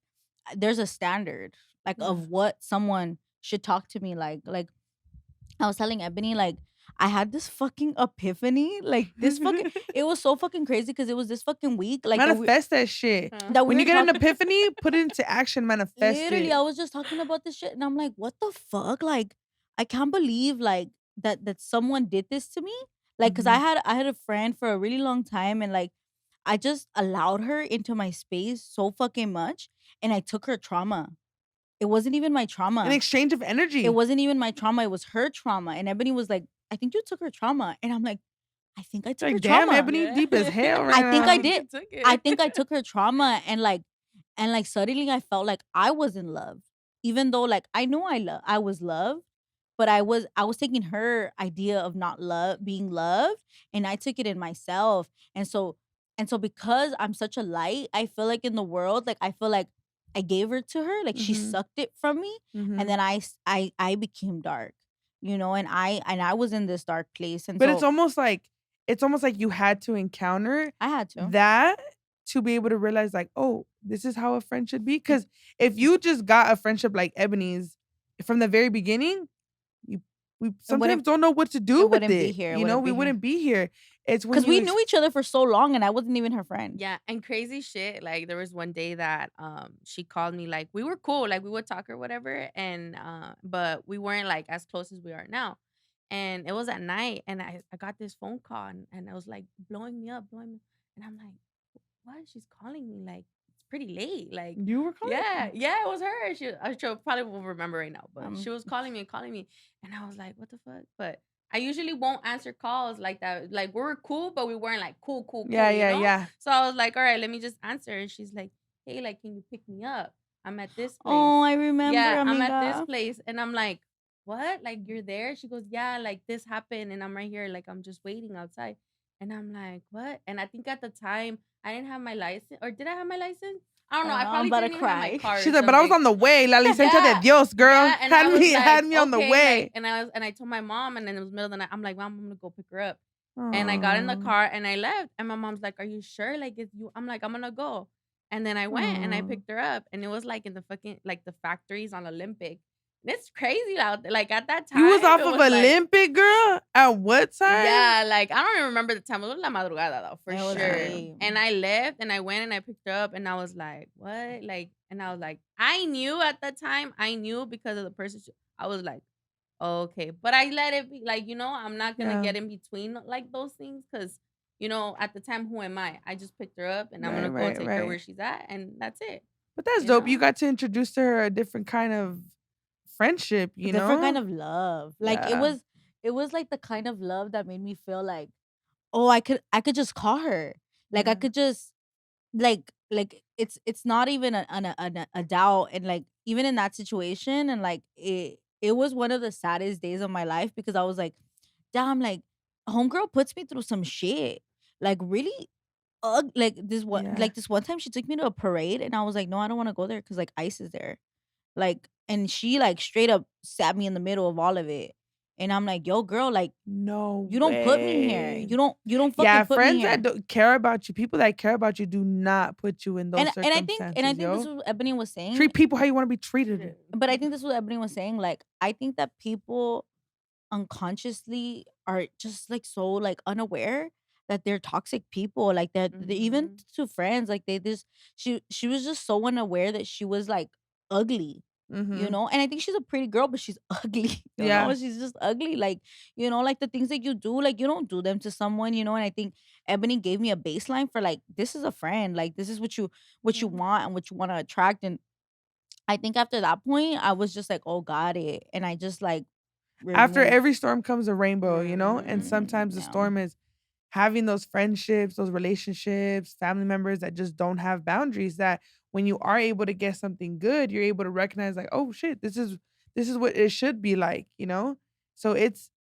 there's a standard like Yeah. of what someone should talk to me like I was telling Ebony, like, I had this fucking epiphany. Like, this fucking, it was so fucking crazy because it was this fucking week. Like, Manifest that shit. Huh. that we When were you get an talking. epiphany, put it into action, manifest Literally, it. I was just talking about this shit and I'm like, what the fuck? Like, I can't believe, like, that someone did this to me. Like, cause Mhm. I had a friend for a really long time and, like, I just allowed her into my space so fucking much and I took her trauma. It wasn't even my An trauma. exchange of energy. It wasn't even my trauma. It was her trauma. And Ebony was like, I think you took her trauma. And I'm like, I think I took her Like, damn, trauma. Ebony deep as hell right I think now. I did. Took I it. think I took her trauma and like suddenly I felt like I was in love. Even though like I knew I was loved, but I was taking her idea of not love being loved and I took it in myself. And so because I'm such a light, I feel like in the world, like I feel like I gave her to her, like she Mhm. sucked it from me, and Mhm. then I became dark, and I was in this dark place, and But it's so almost like you had to encounter I had to. that to be able to realize like, "Oh, this is how a friend should be." Because if you just got a friendship like Ebony's from the very beginning, you we sometimes don't know what to do with wouldn't be it. here. You know, we wouldn't be here. It's when because we knew each other for so long, and I wasn't even her friend. Yeah, and crazy shit. Like there was one day that she called me. Like we were cool, like we would talk or whatever, and but we weren't like as close as we are now. And it was at night, and I got this phone call, and it was like blowing me up, and I'm like, what? She's calling me like it's pretty late. Like You were calling? yeah, it was her. She probably won't remember right now, but she was calling me, and I was like, what the fuck? But I usually won't answer calls like that. Like we were cool, but we weren't like cool. Yeah, you know? yeah. So I was like, all right, let me just answer. And she's like, hey, like, can you pick me up? I'm at this place. Oh, I remember. Yeah, I'm amiga. at this place. And I'm like, what? Like, you're there? She goes, yeah, like this happened. And I'm right here. Like, I'm just waiting outside. And I'm like, what? And I think at the time, I didn't have my license. Or did I have my license? I don't know. I probably didn't even have my car. She's like, but I was on the way. La licencia de Dios, girl. Yeah, and I was had me on the okay, way. like, and I told my mom, and then it was middle of the night. I'm like, Mom, I'm gonna go pick her up. And I got in the car and I left. And my mom's like, are you sure? Like, it's you. I'm like, I'm gonna go. And then I went and I picked her up. And it was like in the fucking like the factories on Olympic. And it's crazy out there. Like at that time. You was off of Olympic, like, girl? At what time? Yeah, like I don't even remember the time. It was la madrugada though, for It was sure. late. And I left and I went and I picked her up and I was like, what? Like, and I was like, I knew at that time, because of the person. I was like, okay, but I let it be like, I'm not gonna get in between like those things because, at the time, who am I? I just picked her up and I'm gonna go take her where she's at, and that's it. But that's dope. You got to introduce to her a different kind of friendship, you know? Different kind of love. Like it was like the kind of love that made me feel like, oh, I could just call her. Like I could just like it's not even a doubt. And like even in that situation, and like it was one of the saddest days of my life because I was like, damn, like homegirl puts me through some shit. Like really like this one like this one time she took me to a parade and I was like, no, I don't want to go there because like ICE is there. Like, and she like straight up sat me in the middle of all of it. And I'm like, yo, girl, like, no, you don't put me here. You don't fucking put friends me here. that don't care about you, people that care about you, do not put you in those circumstances. And I think this is what Ebony was saying. Treat people how you want to be treated. But I think this is what Ebony was saying. Like, I think that people unconsciously are just like so like unaware that they're toxic people. Like that even to friends, like they just she was just so unaware that she was like ugly. You know, and I think she's a pretty girl, but she's ugly. You know, she's just ugly. Like, you know, like the things that you do, like you don't do them to someone, you know. And I think Ebony gave me a baseline for like, this is a friend. Like, this is what you want and what you want to attract. And I think after that point, I was just like, oh, got it. And I just like after every storm comes a rainbow, you know. And sometimes the storm is having those friendships, those relationships, family members that just don't have boundaries, that when you are able to get something good, you're able to recognize like, oh shit, this is what it should be like, you know? So it's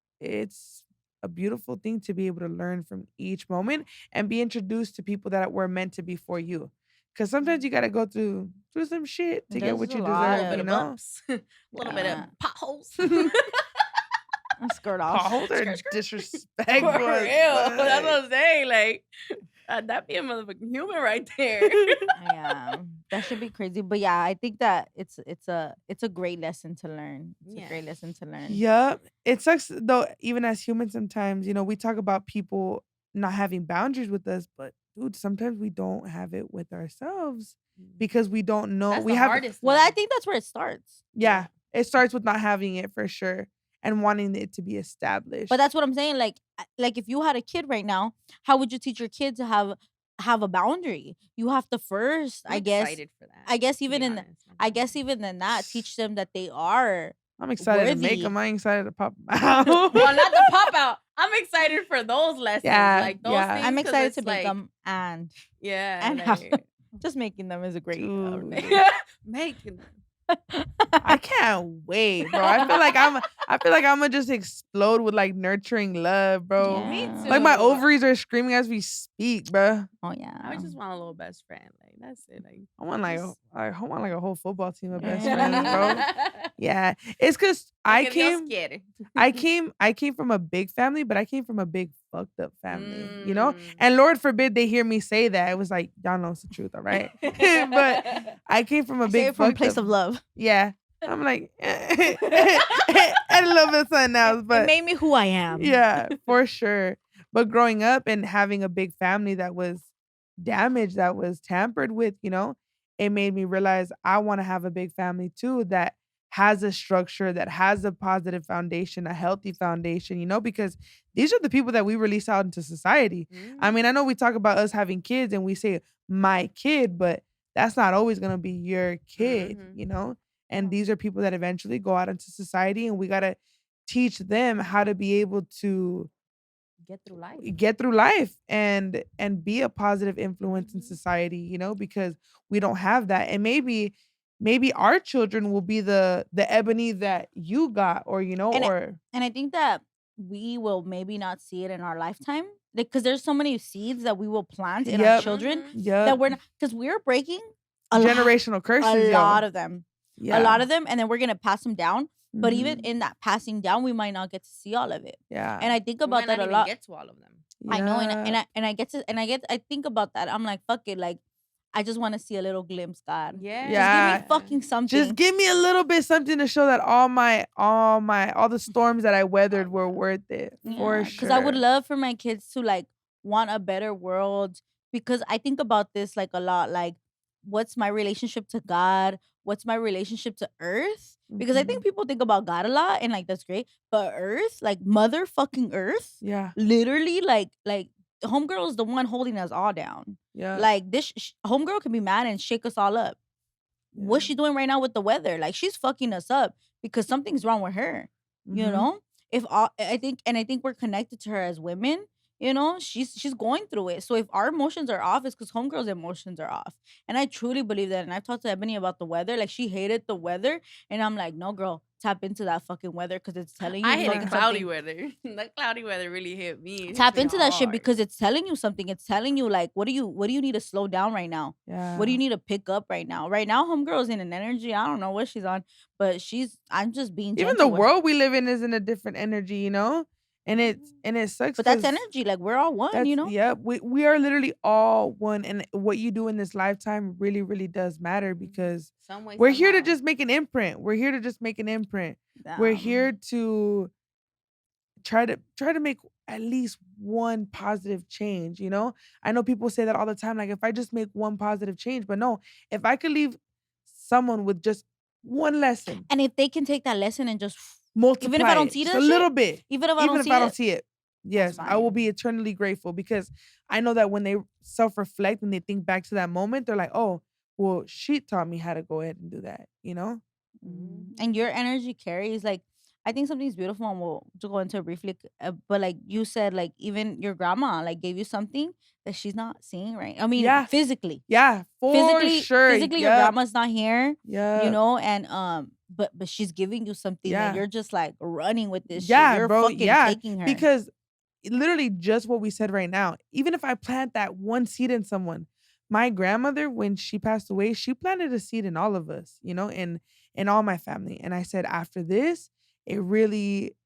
a beautiful thing to be able to learn from each moment and be introduced to people that were meant to be for you. Cause sometimes you gotta go through some shit to get what you deserve, you know? A little bit of potholes. Skirt off. Potholes are disrespectful. For real. That's what I'm saying. Like, that'd be a motherfucking human right there. Yeah, that should be crazy. But yeah, I think that it's a great lesson to learn. It's a great lesson to learn. Yeah, it sucks though. Even as humans, sometimes we talk about people not having boundaries with us, but dude, sometimes we don't have it with ourselves because we don't know. That's we the have. hardest. Well, I think that's where it starts. Yeah, it starts with not having it for sure. And wanting it to be established. But that's what I'm saying. Like if you had a kid right now, how would you teach your kid to have a boundary? You have to first, I'm excited for that. I guess even in that, teach them that they are. I'm excited worthy. to make them. I'm excited to pop them out. Well, not the pop out. I'm excited for those lessons. Yeah, like those yeah. things. I'm excited to make like, them and like, just making them is a great making them. I can't wait, bro. I feel like I'm gonna just explode with like nurturing love, bro. Yeah. Me too. Like my ovaries are screaming as we speak, bro. Oh yeah. I just want a little best friend. Like that's it. Like I want like a whole football team of best Yeah. friends, bro. Yeah, it's because I came from a big family, but I came from a big fucked up family, you know. And Lord forbid they hear me say that. It was like, y'all know it's the truth, all right? But I came from a big from a fucked place up, of love. yeah. I'm like, and a little bit of something else, It but made me who I am. yeah, for sure. But growing up and having a big family that was damaged, that was tampered with, it made me realize I want to have a big family too that has a structure, that has a positive foundation, a healthy foundation, because these are the people that we release out into society. I Mhm. mean, I know we talk about us having kids and we say my kid, but that's not always going to be your kid. And these are people that eventually go out into society and we got to teach them how to be able to Get through life. get through life and be a positive influence in Mhm. society, because we don't have that. And maybe our children will be the ebony that you got, or And or and I think that we will maybe not see it in our lifetime, like because there's so many seeds that we will plant in our yep, children Mhm. yep, that we're not, because we're breaking a lot, generational curses, a yo. lot of them, a Yeah. lot of them, and then we're gonna pass them down. But even Mhm. in that passing down, we might not get to see all of it. Yeah. And I think We might about that not a even lot. get to all of them. I know, Yeah. I think about that. I'm like, fuck it, like I just want to see a little glimpse, God. Yeah. Just give me Yeah. fucking Just something. give me a little bit something to show that all the storms that I weathered were worth it. For Yeah, because I would sure. love for my kids to like want a better world. Because I think about this like a lot. Like, what's my relationship to God? What's my relationship to Earth? Because I think Mhm. people think about God a lot, and like that's great. But Earth, like motherfucking Earth, Yeah. literally, like homegirl is the one holding us all down. Yeah. Like this homegirl can be mad and shake us all up. What's Yeah. she doing right now with the weather? Like she's fucking us up because something's wrong with her. You Mhm. know? If all, I think we're connected to her as women. She's going through it. So if our emotions are off, it's because homegirl's emotions are off. And I truly believe that. And I've talked to Ebony about the weather. Like she hated the weather, and I'm like, no, girl, tap into that fucking weather because it's telling you I hated fucking cloudy something. weather. That cloudy weather really hit me. It hits Tap me into that shit hard. because it's telling you something. It's telling you like what do you need to slow down right now? What do Yeah. you need to pick up right now? Right now, homegirl's in an energy. I don't know what she's on, but I'm just being Even the gentle with. world we live in is in a different energy. And it sucks But that's because energy. Like we're all one, that's you know? yeah, we are literally all one, and what you do in this lifetime really, really does matter because Some way, we're here to somehow. just make an imprint. We're here to just make an imprint. We're Um, here to try to make at least one positive change. I know people say that all the time, like if I just make one positive change, but no, if I could leave someone with just one lesson, and if they can take that lesson and just even if I multiply don't it see just a that shit, little bit, even if I even don't if see I don't it, see it. that's Yes, I will fine. be eternally grateful because I know that when they self-reflect and they think back to that moment, they're like, "Oh, well, she taught me how to go ahead and do that?" And your energy carries like I think something's beautiful, and we'll to go into it briefly. But like you said, like even your grandma like gave you something that she's not seeing right. I mean, Yeah, physically, yeah, for sure. physically, your Yep, grandma's not here, yep, and but she's giving you something that yeah. you're just like running with this shit. Yeah, You're bro. fucking Yeah. taking her. Because literally just what we said right now, even if I plant that one seed in someone, my grandmother, when she passed away, she planted a seed in all of us, in all my family. And I said, after this, it really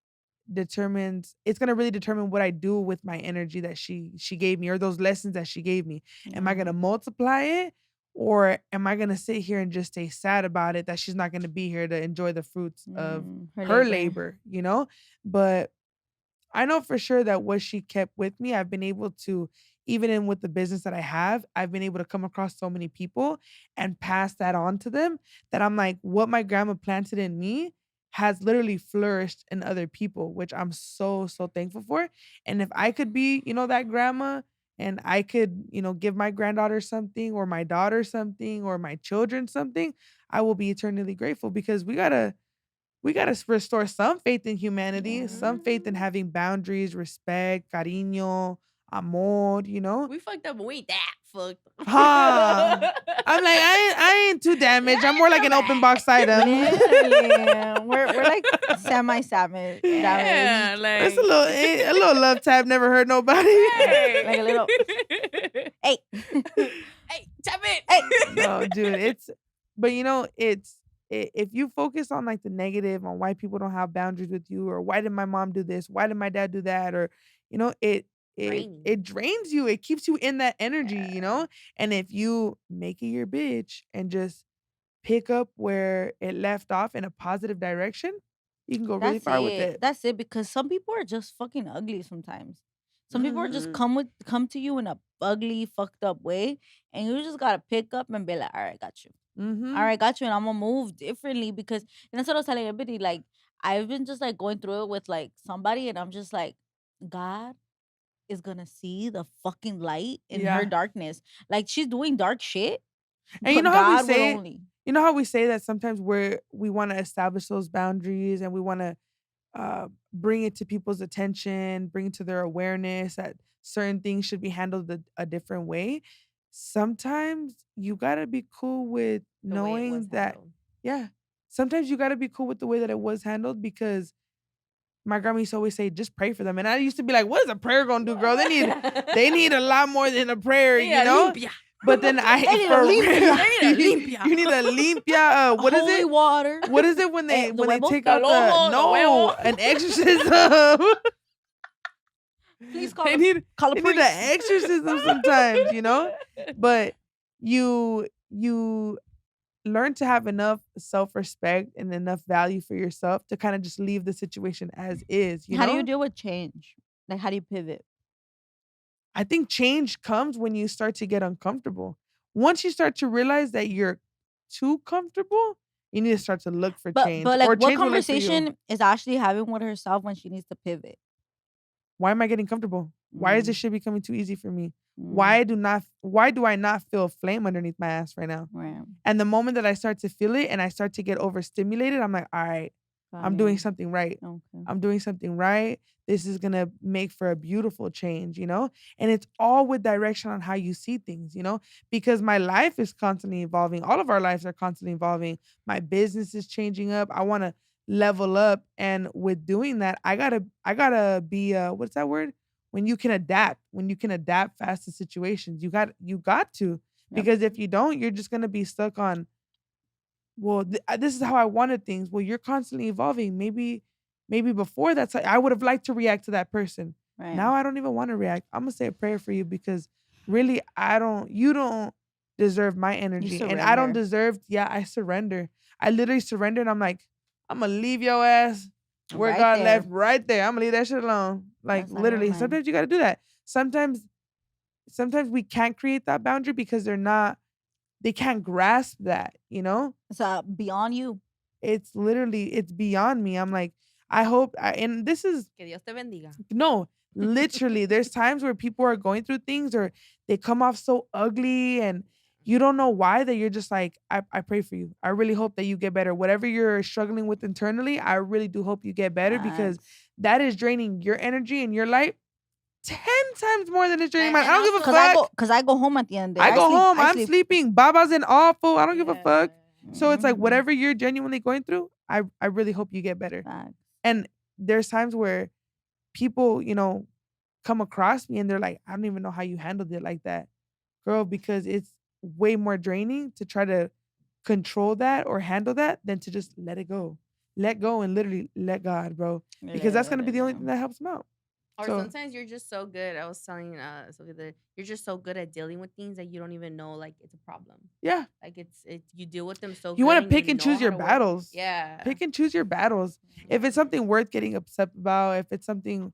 it's gonna really determine what I do with my energy that she gave me or those lessons that she gave me. Am I Yeah. gonna multiply it? Or am I gonna sit here and just stay sad about it that she's not gonna be here to enjoy the fruits of Her her labor. labor? But I know for sure that what she kept with me, I've been able to, even in with the business that I have, I've been able to come across so many people and pass that on to them that I'm like, what my grandma planted in me has literally flourished in other people, which I'm so, so thankful for. And if I could be that grandma and I could give my granddaughter something or my daughter something or my children something, I will be eternally grateful because we gotta restore some faith in humanity, Yeah. some faith in having boundaries, respect, cariño, amor. We fucked up, but we ain't that fucked. Huh. I'm like, I ain't too damaged. I'm more like an open box item. Literally, we're like semi-savage, Yeah, damaged. It's like a little love tap, never hurt nobody. Like a little. Hey, Hey, tap it. hey. No, dude, but if you focus on like the negative on why people don't have boundaries with you or why did my mom do this, why did my dad do that, or Draining. it drains you, it keeps you in that energy, Yeah. and if you make it your bitch and just pick up where it left off in a positive direction, you can go really far with it. That's it. Because some people are just fucking ugly sometimes. Some people are just Mhm. come to you in a ugly, fucked up way, and you just gotta pick up and be like, "All right, got you. All Mhm. right, got you." And I'm gonna move differently because, and that's what I was telling everybody. Like, I've been just like going through it with like somebody, and I'm just like, God is gonna see the fucking light in her Yeah. darkness. Like, she's doing dark shit, And you but know how we God will say only. that sometimes we want to establish those boundaries and we want to bring it to people's attention, bring it to their awareness that certain things should be handled a different way. Sometimes you gotta be cool with The way it was knowing that, handled. yeah. Sometimes you gotta be cool with the way that it was handled because my grandma used to always say, just pray for them. And I used to be like, what is a prayer gonna do, girl? They need a lot more than a prayer, They need a limpia. But then They need a for limpia. real, They need a limpia. you need a limpia. What is Holy it? water. What is it when The they huevo? take The out lobo, the huevo. an exorcism? Please they need call a they need priest. an exorcism sometimes, But you learn to have enough self-respect and enough value for yourself to kind of just leave the situation as is, How do you deal with change? Like, how do you pivot? I think change comes when you start to get uncomfortable. Once you start to realize that you're too comfortable, you need to start to look for change But like, or what change will look for you. conversation is Ashley having with herself when she needs to pivot? Why am I getting comfortable? Why is this Mm, shit becoming too easy for me? mm, Why do I not feel a flame underneath my ass right now? right. And the moment that I start to feel it and I start to get overstimulated, I'm like, all right, Got I'm doing you. something right. Okay. I'm doing something right. This is gonna make for a beautiful change. And it's all with direction on how you see things, because my life is constantly evolving. All of our lives are constantly evolving. My business is changing up. I want to level up. And with doing that, I gotta be what's that word? When you can adapt fast to situations, you got to. Yep. Because if you don't, you're just gonna be stuck on, well, this is how I wanted things. Well, you're constantly evolving. Maybe before that's like, I would have liked to react to that person. Right. Now I don't even want to react. I'm gonna say a prayer for you because really you don't deserve my You energy. And I don't surrender. deserve, yeah, I surrender. I literally surrender and I'm like, I'm gonna leave your ass where Right God there. left right there. I'm gonna leave that shit alone. Like That's on your literally, mind. sometimes you gotta do that. Sometimes we can't create that boundary because they can't grasp that. It's beyond you. It's beyond me. I'm like, I hope and this is Que Dios te bendiga. no, literally there's times where people are going through things or they come off so ugly and you don't know why, that you're just like, I pray for you. I really hope that you get better. Whatever you're struggling with internally, I really do hope you get better because Facts. that is draining your energy and your life 10 times more than it's draining mine. I And don't give a also, fuck. Cause I go home at the end of the day. I go home, I I'm sleep. sleeping. Baba's an awful. I don't give a fuck. So it's like Mhm. whatever you're genuinely going through, I really hope you get better. Facts. And there's times where people, come across me and they're like, I don't even know how you handled it like that. Girl, because it's way more draining to try to control that or handle that than to just let it go. Let go and literally let God, bro. Because that's gonna be the only thing that helps them out. or So sometimes you're just so good. I was telling Sophie that you're just so good at dealing with things that you don't even know like it's a problem. yeah. Like it's you deal with them so You good want to and pick you and know choose how your to work. battles. Yeah. Pick and choose your battles. If it's something worth getting upset about, if it's something,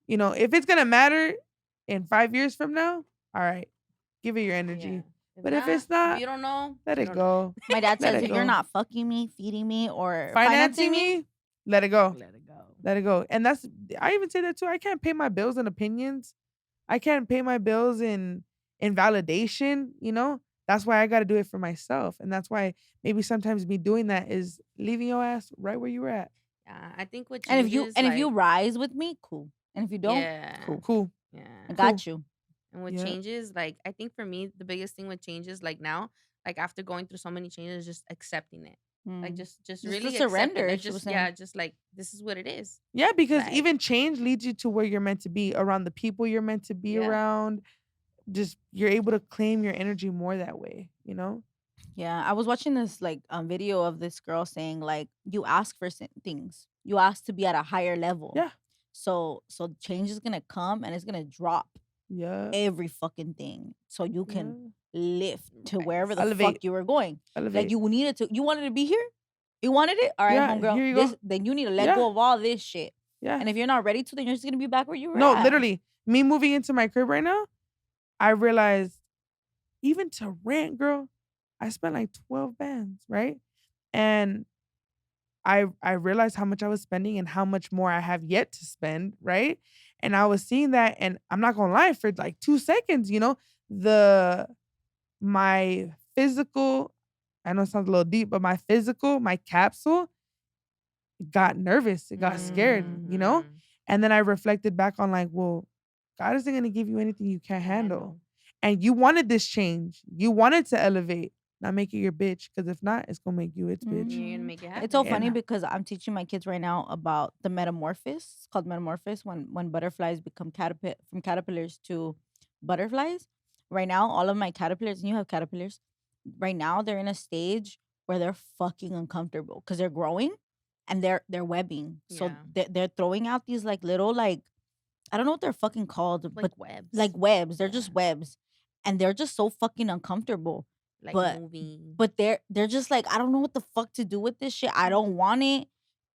if it's gonna matter in 5 years from now, all right, give it your energy. But if it's if not, you don't know, let you it don't know. go. My dad Let says it if you're go. not fucking me, feeding me, or Financing me, let it go. Let it go. Let it go. And I even say that too. I can't pay my bills in opinions. I can't pay my bills in validation. That's why I got to do it for myself. And that's why maybe sometimes me doing that is leaving your ass right where you were at. Yeah, I think what and changes if you like rise with me, cool. And if you don't, yeah, cool. Cool. yeah. I Cool. got you. And what Yeah. changes, like I think for me, the biggest thing with changes, like now, like after going through so many changes, is just accepting it. Like Mm. just Just really the accept it. surrender, Like she was just saying. just like this is what it is. Yeah, because Like even change leads you to where you're meant to be, around the people you're meant to be Yeah. around. Just you're able to claim your energy more that way. Yeah, I was watching this like video of this girl saying like you ask for things, you ask to be at a higher level, Yeah. so change is gonna come and it's gonna drop. Yeah. every fucking thing so you can Yeah. lift to wherever the Elevate. fuck you were going. Like Elevate. you wanted to be here? You wanted it? All right, Yeah. homegirl. Here you go. Then you need to let Yeah. go of all this shit. Yeah. And if you're not ready to, then you're just gonna be back where you were No, at. literally. Me moving into my crib right now, I realized even to rent, girl, I spent like 12 bands, right? And I realized how much I was spending and how much more I have yet to spend, right? And I was seeing that, and I'm not gonna lie, for like 2 seconds, the my physical, I know it sounds a little deep, but my capsule got nervous. It got scared. Mhm. And then I reflected back on like, well, God isn't gonna give you anything you can't handle. Handle. And you wanted this change. You wanted to elevate. Not make it your bitch. Cause if not, it's gonna make you its bitch. You're gonna Mhm. make it happen. It's so And funny because I'm teaching my kids right now about the metamorphosis. It's called metamorphosis when butterflies become from caterpillars to butterflies. Right now, all of my caterpillars, and you have caterpillars, right now they're in a stage where they're fucking uncomfortable because they're growing and they're webbing. So Yeah. they're throwing out these like little like I don't know what they're fucking called, but Like webs. like webs. They're Yeah. just webs. And they're just so fucking uncomfortable. Like But moving. but they're just like, I don't know what the fuck to do with this shit. I don't want it.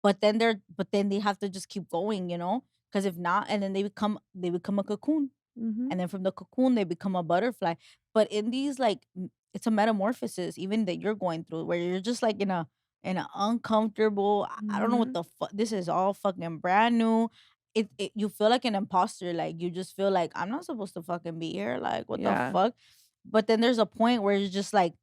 But then they have to just keep going, you know? Because if not, and then they become a cocoon. Mhm. And then from the cocoon they become a butterfly. But in these like it's a metamorphosis even that you're going through where you're just like in a uncomfortable, I don't know what Mhm. the fuck, this is all fucking brand new. It you feel like an imposter, like you just feel like I'm not supposed to fucking be here, like what the Yeah. fuck. But then there's a point where you're just like,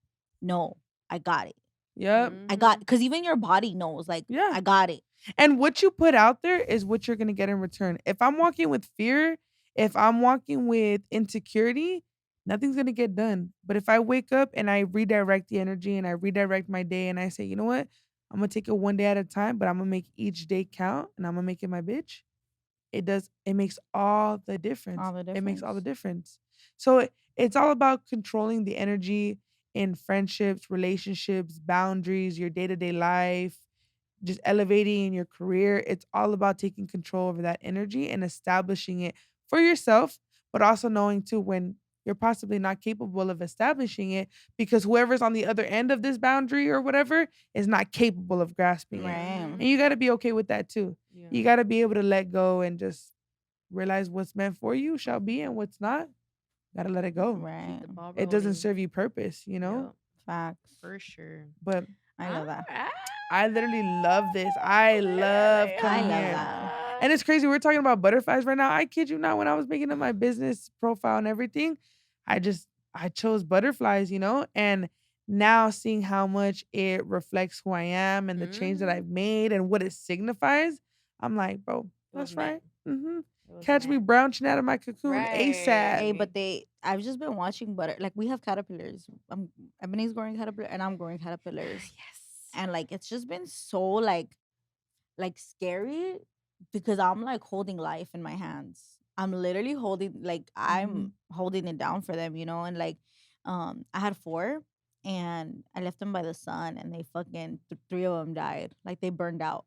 no, I got it. Yep. I got, because even your body knows, like, Yeah. I got it. And what you put out there is what you're gonna get in return. If I'm walking with fear, if I'm walking with insecurity, nothing's gonna get done. But if I wake up and I redirect the energy and I redirect my day and I say, you know what? I'm gonna take it one day at a time, but I'm gonna make each day count and I'm gonna make it my bitch. It makes all the difference. All the It makes all the difference. difference. So it's all about controlling the energy in friendships, relationships, boundaries, your day-to-day life, just elevating in your career. It's all about taking control over that energy and establishing it for yourself, but also knowing too when you're possibly not capable of establishing it because whoever's on the other end of this boundary or whatever is not capable of grasping it. Right. And you got to be okay with that too. Yeah. You got to be able to let go and just realize what's meant for you shall be and what's not, got to let it go. Right. Keep the ball It doesn't rolling. serve you purpose. Yep, Facts. for sure. But I love that. Alright. I literally love this. I love I coming love here. that. And it's crazy. We're talking about butterflies right now. I kid you not. When I was making up my business profile and everything, I chose butterflies. And now seeing how much it reflects who I am and the change that I've made and what it signifies, I'm like, bro, It that's was right. meant. hmm It was Catch me meant. branching out of my cocoon ASAP. Hey, Right. but I've just been watching like we have caterpillars. Ebony's growing caterpillar and I'm growing caterpillars. Yes. And like it's just been so like scary because I'm like holding life in my hands. I'm literally holding like I'm holding it down for them, and like I had four and I left them by the sun and they fucking three of them died. Like they burned out.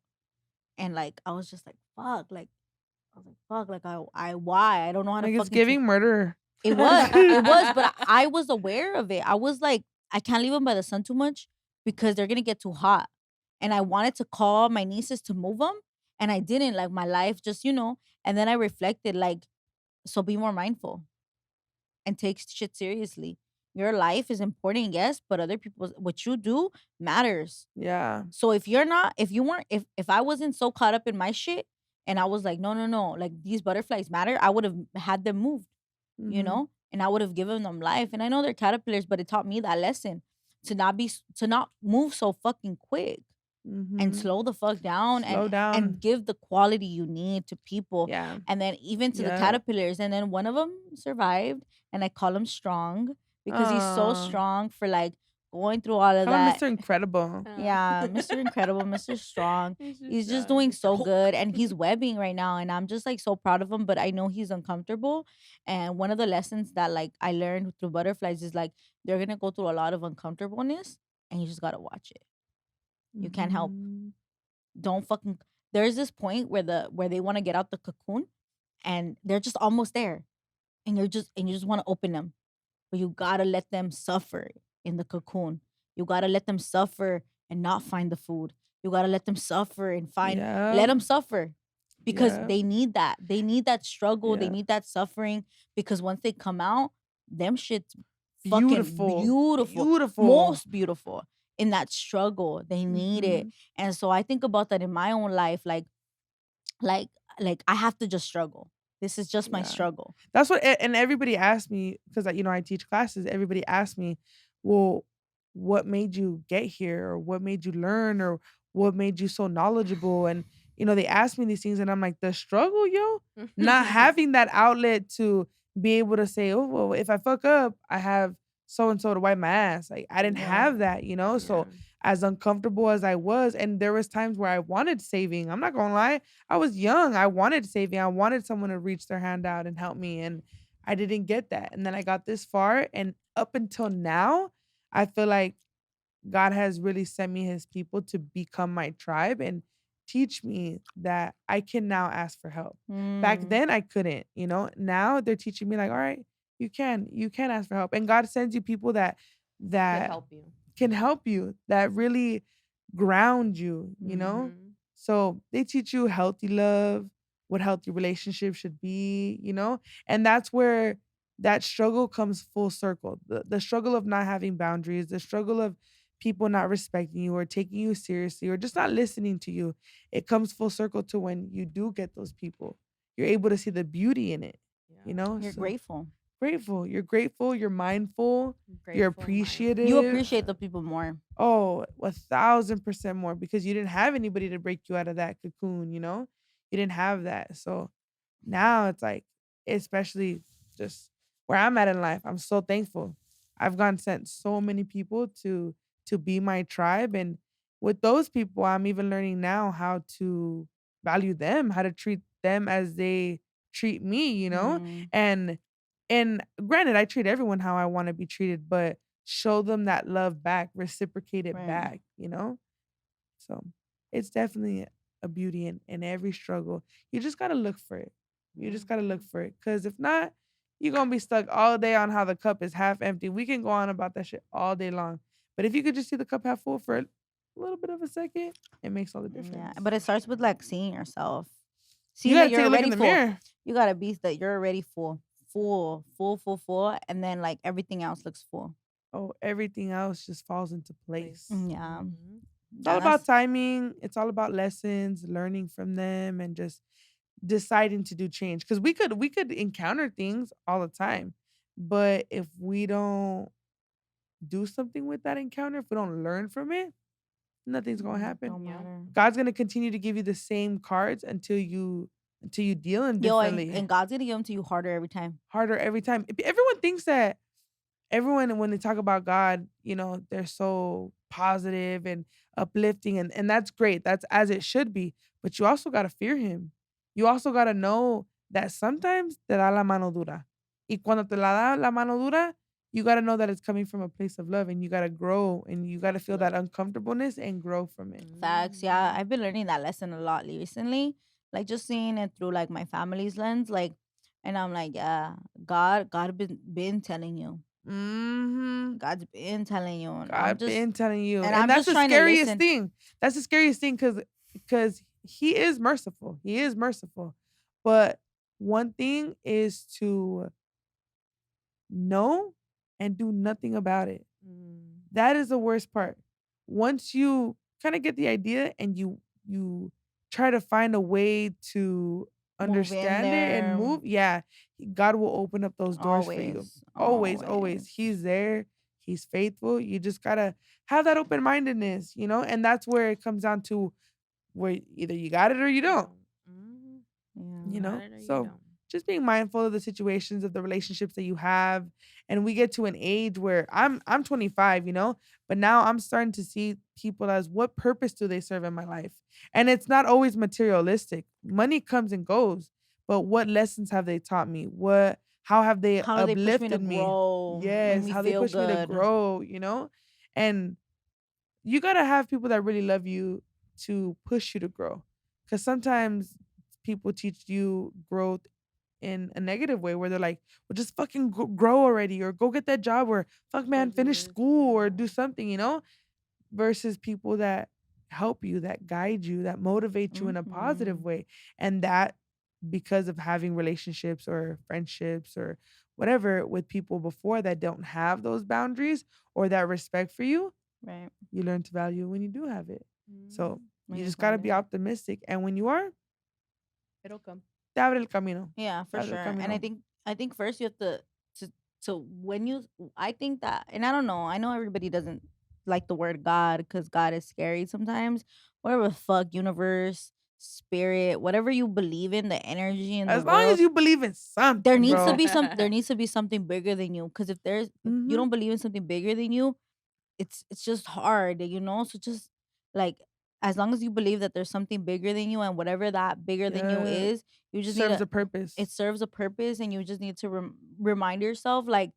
And like I was just like fuck, like I was like fuck, like I why? I don't know how to Like it's fucking giving murder. it was, but I was aware of it. I was like, I can't leave them by the sun too much because they're gonna get too hot. And I wanted to call my nieces to move them, and I didn't. Like my life, just. And then I reflected, like, so be more mindful and take shit seriously. Your life is important, yes, but other people's what you do matters. Yeah. So if you weren't, if I wasn't so caught up in my shit, and I was like, no, no, no, like these butterflies matter, I would have had them moved Mhm. and I would have given them life. And I know they're caterpillars, but it taught me that lesson to not move so fucking quick and Mhm. slow the fuck down Slow down. and give the quality you need to people. Yeah. And then even to the Yeah. caterpillars. And then one of them survived, and I call him Strong because he's so Aw. strong for like going through all of Call him that. Mr. Incredible. Yeah, Mr. Incredible, Mr. Strong. Mr. He's just Strong, doing Mr. so Hulk. good and he's webbing right now. And I'm just like so proud of him, but I know he's uncomfortable. And one of the lessons that like I learned through butterflies is like they're gonna go through a lot of uncomfortableness and you just gotta watch it. You can't help. Mhm. Don't fucking there's this point where they want to get out the cocoon and they're just almost there. and you just want to open them, but you gotta let them suffer in the cocoon. You gotta let them suffer and not find the food. You gotta let them suffer and let Yeah. them suffer, because Yeah. they need that. They need that struggle. They Yeah. need that suffering, because once they come out, them shit's fucking Beautiful. beautiful, Beautiful. most beautiful. In that struggle, they need it. Mhm. And so I think about that in my own life, like like I have to just struggle. This is just my Yeah. struggle. That's what and everybody asked me because I teach classes. Everybody asked me, "Well, what made you get here, or what made you learn, or what made you so knowledgeable?" And they asked me these things, and I'm like, "The struggle, yo, not having that outlet to be able to say, oh, well, if I fuck up, I have so and so to wipe my ass.' Like I didn't Yeah. have that. Yeah. So as uncomfortable as I was, and there was times where I wanted saving. I'm not gonna lie, I was young. I wanted saving. I wanted someone to reach their hand out and help me. And I didn't get that. And then I got this far. And up until now, I feel like God has really sent me his people to become my tribe and teach me that I can now ask for help. Back Mm, then I couldn't. Now they're teaching me like, all right, you can ask for help. And God sends you people that Could that help you. can help you, that really ground you. Mhm. So they teach you healthy love, what healthy relationships should be. And that's where that struggle comes full circle. The struggle of not having boundaries, the struggle of people not respecting you or taking you seriously or just not listening to you. It comes full circle to when you do get those people. You're able to see the beauty in it, you Yeah. know? you're So grateful. grateful. You're grateful, you're mindful, you're Grateful, You mindful. appreciative. appreciate the people more. Oh, 1,000% more because you didn't have anybody to break you out of that cocoon. You didn't have that. So now it's like, especially just where I'm at in life, I'm so thankful. I've gotten sent so many people to be my tribe. And with those people, I'm even learning now how to value them, how to treat them as they treat me. Mm, And and granted, I treat everyone how I want to be treated, but show them that love back, reciprocate it right. back. So it's definitely a beauty in every struggle. You just gotta look for it. You just gotta look Mhm. for it. Cause if not, you're gonna be stuck all day on how the cup is half empty. We can go on about that shit all day long. But if you could just see the cup half full for a little bit of a second, it makes all the Yeah, difference. but it starts with like seeing yourself, You seeing that gotta you're take a look in already the full. mirror. You gotta be that you're already full, full, full, full, full, and then like everything else looks full. Oh, everything else just falls into Place. place. Yeah, Mhm. It's all yeah, about that's timing. It's all about lessons, learning from them, and just deciding to do change. Because we could encounter things all the time, but if we don't do something with that encounter, if we don't learn from it, nothing's gonna happen. don't Yep. matter. God's gonna continue to give you the same cards until you deal in Yo, differently, and God's gonna give them to you harder every time. harder every time. Everyone thinks that everyone when they talk about God, they're so positive and uplifting and that's great. That's as it should be. But you also gotta fear him. You also gotta know that sometimes te da la mano dura. Y cuando te la da la mano dura, you gotta know that it's coming from a place of love and you gotta grow and you gotta feel that Love. uncomfortableness and grow from it. Facts. Yeah, Mhm. I've been learning that lesson a lot recently. Like just seeing it through like my family's lens. Like, and I'm like, yeah, God been telling you. Mhm. God's been telling you, God been telling you. and And I'm that's just the trying to scariest listen. thing. That's the scariest thing because he is merciful. He is merciful. But one thing is to know and do nothing about it. Mm. That is the worst part. Once you kind of get the idea and you try to find a way to Move in understand it and there. move, yeah, God will open up those doors for you. Always, Always, always. always. He's there. He's faithful. You just got to have that open-mindedness, and that's where it comes down to where either you got it or you You don't. don't. Mhm. You You Yeah. got know? it or you So don't. just being mindful of the situations of the relationships that you have. And we get to an age where I'm 25, but now I'm starting to see people as what purpose do they serve in my life? And it's not always materialistic. Money comes and goes, but what lessons have they taught me? How have they How do they push me to uplifted me? grow? Make Yes, me how they feel push me to good. grow? And you gotta have people that really love you to push you to grow. Cause sometimes people teach you growth in a negative way where they're like, well, just fucking grow already, or go get that job, or fuck Go man, do finish this. school or Yeah. do something, versus people that help you, that guide you, that motivate you in a positive way. And that, because of having relationships or friendships or whatever with people before that don't have those boundaries or that respect for you, Right. you learn to value when you do have it. So Mm. you just got to be optimistic. And when you are, It'll come. te abre el camino. Yeah, for Te abre el sure. And I camino. think first you have to so when you I think that, and I don't know, I know everybody doesn't like the word God because God is scary sometimes. Whatever the fuck, universe, spirit, whatever you believe in, the energy in the As long as world, you believe in something, there needs to bro. be there needs to be something bigger than you. Because if there's if you Mhm. don't believe in something bigger than you, it's just hard, so just like, as long as you believe that there's something bigger than you, and whatever that bigger than you Yeah. is, you just need Serves to a purpose. it serves a purpose, and you just need to remind yourself, like,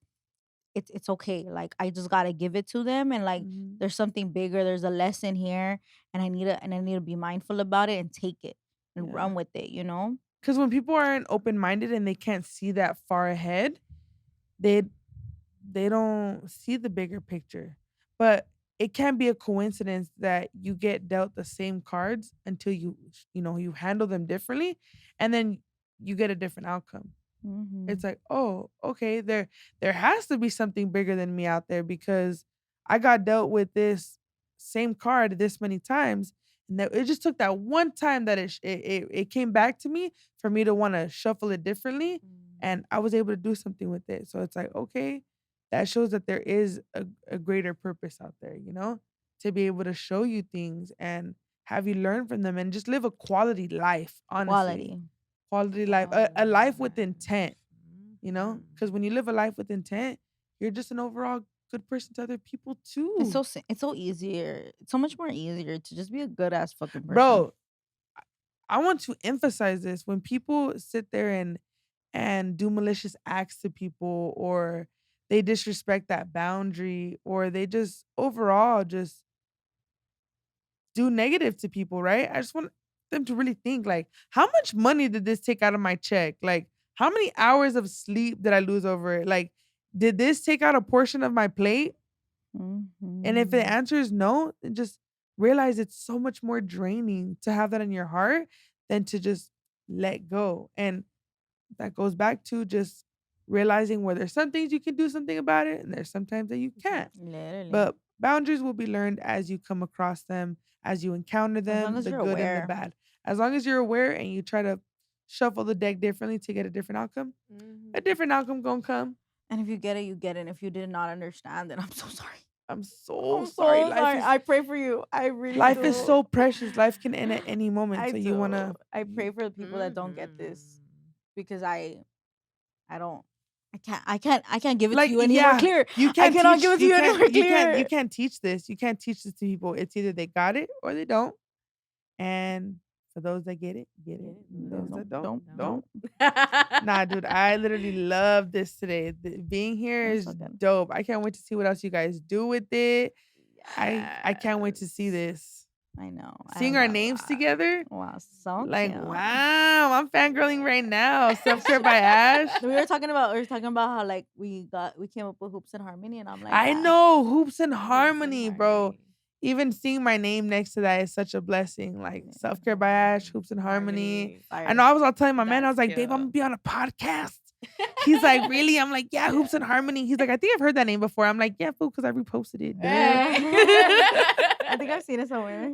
it's okay, like, I just gotta give it to them, and like, Mhm. there's something bigger, there's a lesson here, and I need to be mindful about it and take it and Yeah. run with it. Because when people aren't open minded and they can't see that far ahead, they they don't see the bigger picture. But it can be a coincidence that you get dealt the same cards until you handle them differently, and then you get a different outcome. It's like, oh, okay, there has to be something bigger than me out there, because I got dealt with this same card this many times, and that it just took that one time that it came back to me for me to want to shuffle it differently, and I was able to do something with it. So it's like, okay, that shows that there is a greater purpose out there, to be able to show you things and have you learn from them and just live a quality life, honestly. Quality. Quality life, a life with Life. intent, because when you live a life with intent, you're just an overall good person to other people It's too. it's so easier. It's so much more easier to just be a good ass fucking person. Bro, I want to emphasize this. When people sit there and do malicious acts to people, or they disrespect that boundary, or they just overall just do negative to people, right? I just want them to really think, like, how much money did this take out of my check? Like, how many hours of sleep did I lose over it? Like, did this take out a portion of my plate? And if the Mhm. answer is no, then just realize it's so much more draining to have that in your heart than to just let go. And that goes back to just realizing where there's some things you can do something about it, and there's sometimes that you can't. Literally. But boundaries will be learned as you come across them, as you encounter As long them, as the you're good and the aware. bad. As long as you're aware and you try to shuffle the deck differently to get a different outcome, a different outcome gonna come. And if you get it, you get it. And if you did not understand, then I'm so sorry. I'm so I'm sorry. so sorry. I pray for you. I really Life is do. so precious. Life can end at any moment. I So you do. wanna I pray for the people that don't get this, because I don't I can't give it to like, you any more yeah, clear. you I can't cannot teach give it to you any more you clear. can't teach this. You can't teach this to people. It's either they got it or they don't. And for those that get it, get it. And those that don't, don't. Nah, dude, I literally love this today. Being here That's is so good. dope. I can't wait to see what else you guys do with it. I can't wait to see this. I know. Seeing our names together, Wow, so like, cute. wow, I'm fangirling right now. Self-care by Ash. We were talking about how, like, we came up with Hoops and Harmony, and I'm like, I ah. know, hoops and harmony, bro. Even seeing my name next to that is such a blessing. Like, self-care by Ash, hoops and harmony. I know I was all telling my man, I was like, babe, I'm gonna be on a podcast. He's like, really? I'm like, yeah, hoops and harmony. He's like, I think I've heard that name before. I'm like, yeah, fool, because I reposted it. Dude. I think I've seen it somewhere.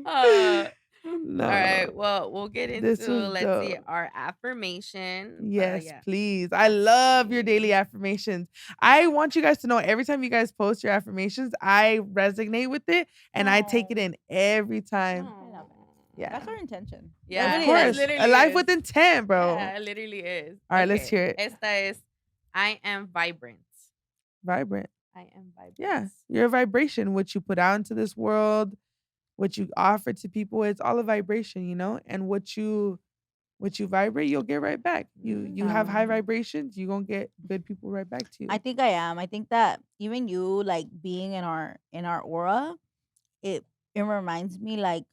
No. All right. Well, we'll get This into, was let's see, dope. our affirmation. Yes, Yeah. please. I Let's love your daily see. affirmations. I want you guys to know, every time you guys post your affirmations, I resonate with it and I take it in every time. I love it. Yeah. That's our intention. Yeah, Of it course. literally A life is. with intent, bro. Yeah, it literally is. All right, let's hear it. Esta es, I am vibrant. Vibrant. I am vibrant. Yeah. You're a vibration. What you put out into this world, what you offer to people, it's all a vibration, And what you vibrate, you'll get right back. You have high vibrations, you're gonna get good people right back to you. I think I am. I think that even you, like, being in our aura, it reminds me, like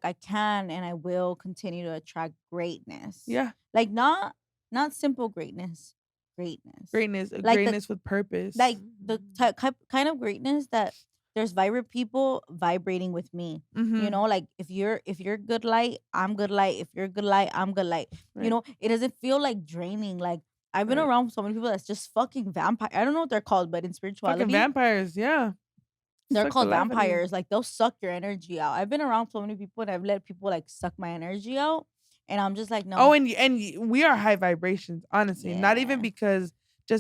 I can and I will continue to attract greatness. Yeah. Like, not not simple greatness. Greatness. Greatness, a Like greatness with purpose. like the kind of greatness that there's vibrant people vibrating with me. You know, like if you're good light, I'm good light. If you're good light, I'm good light. Right. You know, it doesn't feel like draining. Like I've been Right. around so many people that's just fucking vampire. I don't know what they're called, but in spirituality, Fucking vampires, yeah. they're Suck the called life out of you. vampires. Like they'll suck your energy out. I've been around so many people and I've let people like suck my energy out, and I'm just like, no. Oh, and we are high vibrations, honestly. Not even Yeah.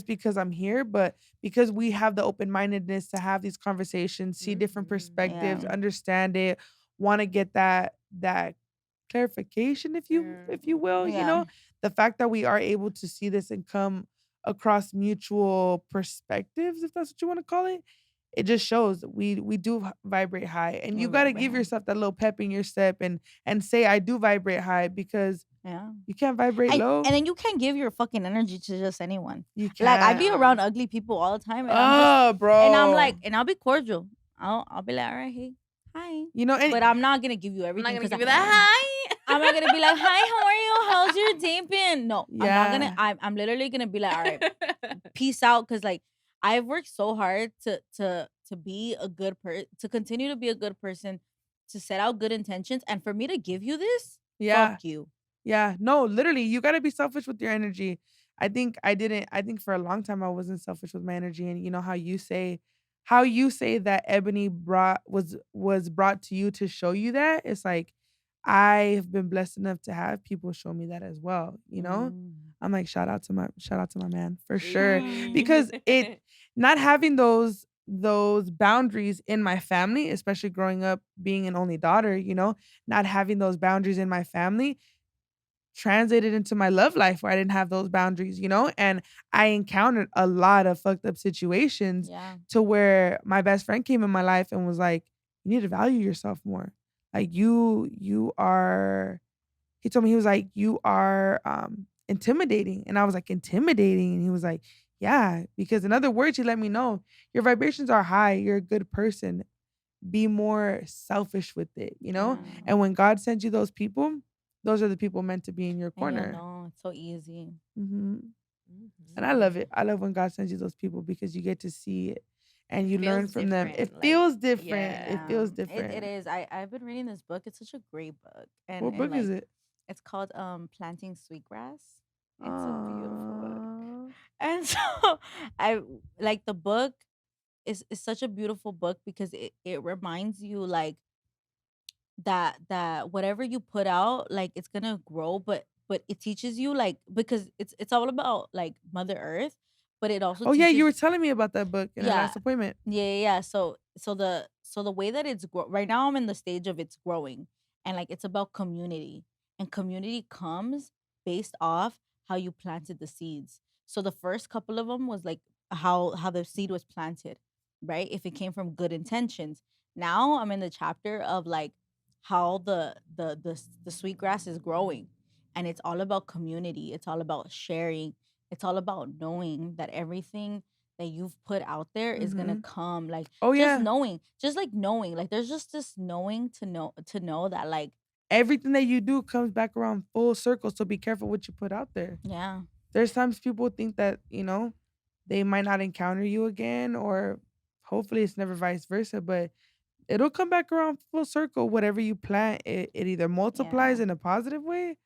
because I'm here, but because we have the open mindedness to have these conversations, see different perspectives, Yeah. understand it, want to get that clarification, if you will. You Yeah. know, the fact that we are able to see this and come across mutual perspectives, if that's what you want to call it, it just shows that we do vibrate high, and We you got to vibrate give high. yourself that little pep in your step and say I do vibrate high, because Yeah. you can't vibrate low. And then you can't give your fucking energy to just anyone. You Like I can't. be around ugly people all the time, and I'm just Bro. and I'm like, and I'll be cordial. I'll be like, all right, hey, hi. You know, and But I'm not gonna give you I'm everything. not gonna 'cause give you that hi. I'm not gonna be like, hi, how are you? How's your day been? No, I'm not gonna. Yeah. I'm literally gonna be like, all right, peace out, because like I've worked so hard to be a good person, to continue to be a good person, to set out good intentions, and for me to give you this, Yeah. fuck you. Yeah. No, literally, you got to be selfish with your energy. I think for a long time I wasn't selfish with my energy, and you know how you say that Ebony was brought to you to show you that. It's like I have been blessed enough to have people show me that as well, you know? I'm like, shout out to my man for sure, because it not having those boundaries in my family, especially growing up being an only daughter, you know, not having those boundaries in my family translated into my love life where I didn't have those boundaries, you know? And I encountered a lot of fucked up situations Yeah. to where my best friend came in my life and was like, you need to value yourself more. Like you are he told me, he was like, you are intimidating. And I was like, intimidating? And he was like, yeah, because in other words, he let me know your vibrations are high, you're a good person. Be more selfish with it, you know? Yeah. And when God sends you those people, those are the people meant to be in your And you'll corner. know it's so easy. hmm And I love it. I love when God sends you those people because you get to see it and you learn feels from them. It different, like, feels different. yeah. It feels It different. is. I've been reading this book. It's such a great book. And What book like, is it? it's called Planting Sweetgrass. It's a beautiful book. Aw. And so I like the book is such a beautiful book because it reminds you like that whatever you put out, like it's gonna grow, but it teaches you like because it's all about like Mother Earth, but it also Oh yeah, you teaches were telling me about that book in our yeah last appointment. yeah. So the way that right now I'm in the stage of it's growing, and like it's about community, and community comes based off how you planted the seeds. So the first couple of them was like how the seed was planted, right? If it came from good intentions. Now I'm in the chapter of like how the sweet grass is growing, and it's all about community. It's all about sharing. It's all about knowing that everything that you've put out there is gonna Mhm. come like Oh just yeah. knowing, just like knowing, like there's just this knowing to know that like Everything that you do comes back around full circle. So be careful what you put out there. yeah There's times people think that, you know, they might not encounter you again, or hopefully it's never vice versa, but it'll come back around full circle. Whatever you plant, it either yeah multiplies in a positive way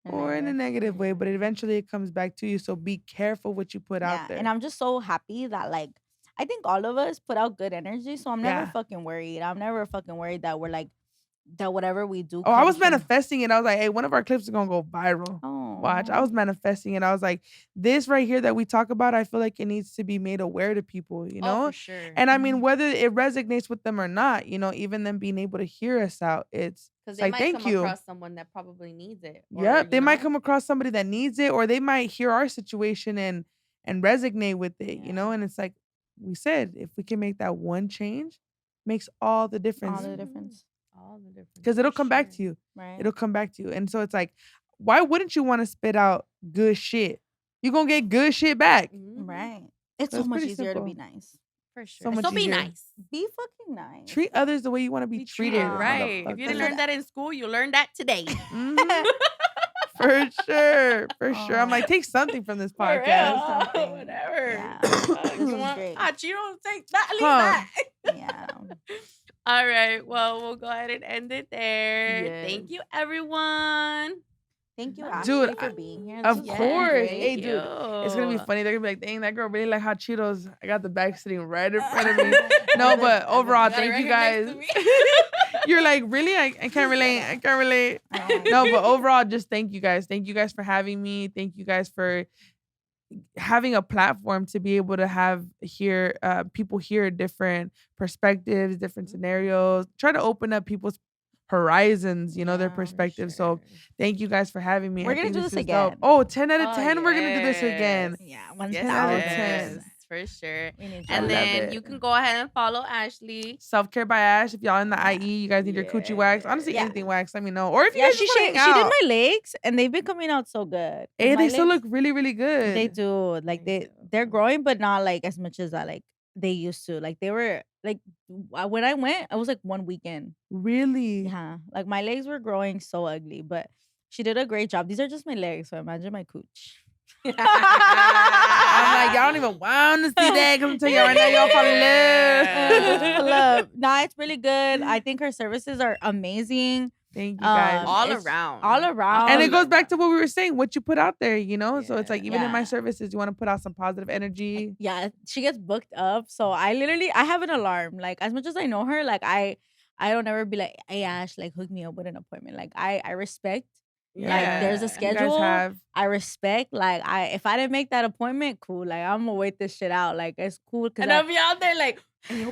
and or in a negative way, but eventually it comes back to you. So be careful what you put out yeah, and there. I'm just so happy that like I think all of us put out good energy, so I'm never Yeah. fucking worried. I'm never fucking worried that we're like that whatever we do Oh, I was comes from manifesting it. I was like, hey, one of our clips is gonna go viral. Watch. I oh was manifesting it. I was like, this right here that we talk about, I feel like it needs to be made aware to people, you Oh, know? for sure. And I mean, whether it resonates with them or not, you know, even them being able to hear us out, it's Because it's they like, might thank come you. across someone that probably needs it. Or, Yep. They you might know? come across somebody that needs it, or they might hear our situation and resonate with it, you know? yeah And it's like we said, if we can make that one change, makes all the difference. all the Mhm. difference, All the difference. Because for it'll come back sure. to you. right? It'll come back to you. And so it's like, why wouldn't you want to spit out good shit? You're gonna get good shit back. Mhm. Right. It's So so it's much pretty easier to be simple. nice. For sure. So much So be easier. nice. Be fucking nice. Treat others the way you want to be Be treated, treated right. If you didn't motherfucker. learn that in school, you learned that today. Mhm. For sure. For sure. I'm like, take something from this For podcast. real. Whatever. Yeah. You This was want great. hot Cheetos? Take that. At least that. Yeah. All right. Well, we'll go ahead and end it there. Yes. Thank you, everyone. Thank you, Dude, Ashley, for being here. Of This was course. great. Hey, dude. It's gonna be funny. They're gonna be like, dang, that girl really like hot Cheetos. I got the bag sitting right in front of me. No, but overall, thank you guys. You're like, really? I can't relate. I can't relate. No, but overall, just thank you guys. Thank you guys for having me. Thank you guys for having a platform to be able to have people hear different perspectives, different scenarios, try to open up people's horizons, their perspectives. So thank you guys for having me. We're I gonna think do this dope. again. Oh, 10 out of 10. We're gonna do this yes. again. Yeah, Yes, 10 out of yes, 10. for sure. We need And love then it. you can go ahead and follow Ashley. SelfCare by Ash. If y'all in the IE, you guys need your coochie wax. Honestly, Yeah. anything wax, let me know. Or if you Yeah, guys she just wanna hang she did out. my legs, and they've been coming out so good. Hey, My they still legs, look really, really good. They do. Like they're growing, but not like as much as they used to. Like they were like when I went, I was like 1 weekend. Really? Yeah, like my legs were growing so ugly, but she did a great job. These are just my legs, so imagine my cooch. I'm like, y'all don't even want to see that. Cause I'm telling y'all right now, y'all fall in love. Love. Nah, it's really good. I think her services are amazing. Thank you guys. All It's around. All around. And it goes back to what we were saying, what you put out there, So it's like, even in my Yeah. services, you want to put out some positive energy. Yeah, she gets booked up. So I have an alarm. Like as much as I know her, like I don't ever be like, hey Ash, like hook me up with an appointment. Like I respect. Like there's a You schedule. guys have. I respect. Like if I didn't make that appointment, cool. Like I'm gonna wait this shit out. Like it's cool. And I'll be out there like,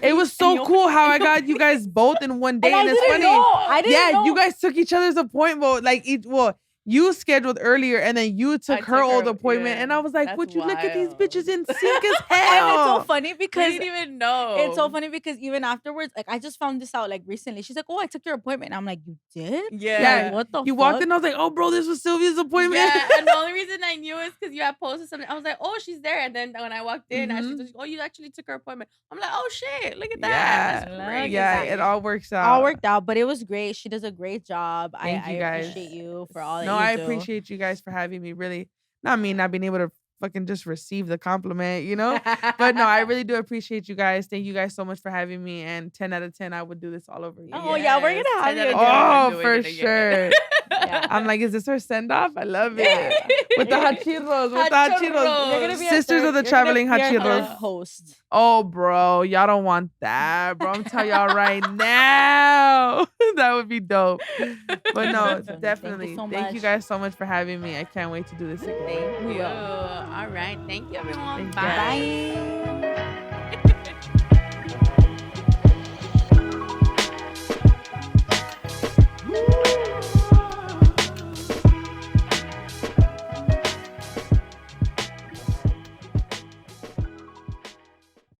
It was so cool how I got you guys both in one day. And it's funny. I didn't know. You guys took each other's appointment. Like you scheduled earlier and then you took her old appointment. yeah. And I was like, That's would you look at these wild. bitches in sync as And it's hell? so funny I because didn't even know. it's so funny because even afterwards, like I just found this out like recently. She's like, "Oh, I took your appointment." And I'm like, "You did?" Yeah. Like, what the? You fuck? walked in, I was like, oh, bro, this was Sylvia's appointment. Yeah, and the only reason I knew is because you had posted something. I was like, oh, she's there. And then when I walked in, Ashley was like, oh, you actually took her appointment. I'm like, oh, shit, look at that. Yeah. That's Look crazy. Yeah, it all works out. All worked out, but it was great. She does a great job. Thank you I guys. appreciate you for all that No, you I do. appreciate you guys for having me. Really, not me not being able to fucking just receive the compliment, But no, I really do appreciate you guys. Thank you guys so much for having me. And 10 out of 10, I would do this all over again. Oh yeah, we're gonna have 10 you out of again. 10. Oh, doing for it again. sure. Yeah. I'm like, is this her send off? I love it. With the hachiros, with the Hachirros. hachiros. You're gonna be our Sisters third- of the you're gonna traveling be our third hachiros. host. Oh, bro, y'all don't want that, bro. I'm telling y'all right now, that would be dope. But no, Thank you definitely. so Thank you much. guys so much for having me. I can't wait to do this again. Thank We you. will. All right. Thank you, everyone. Thank you. Bye. Bye.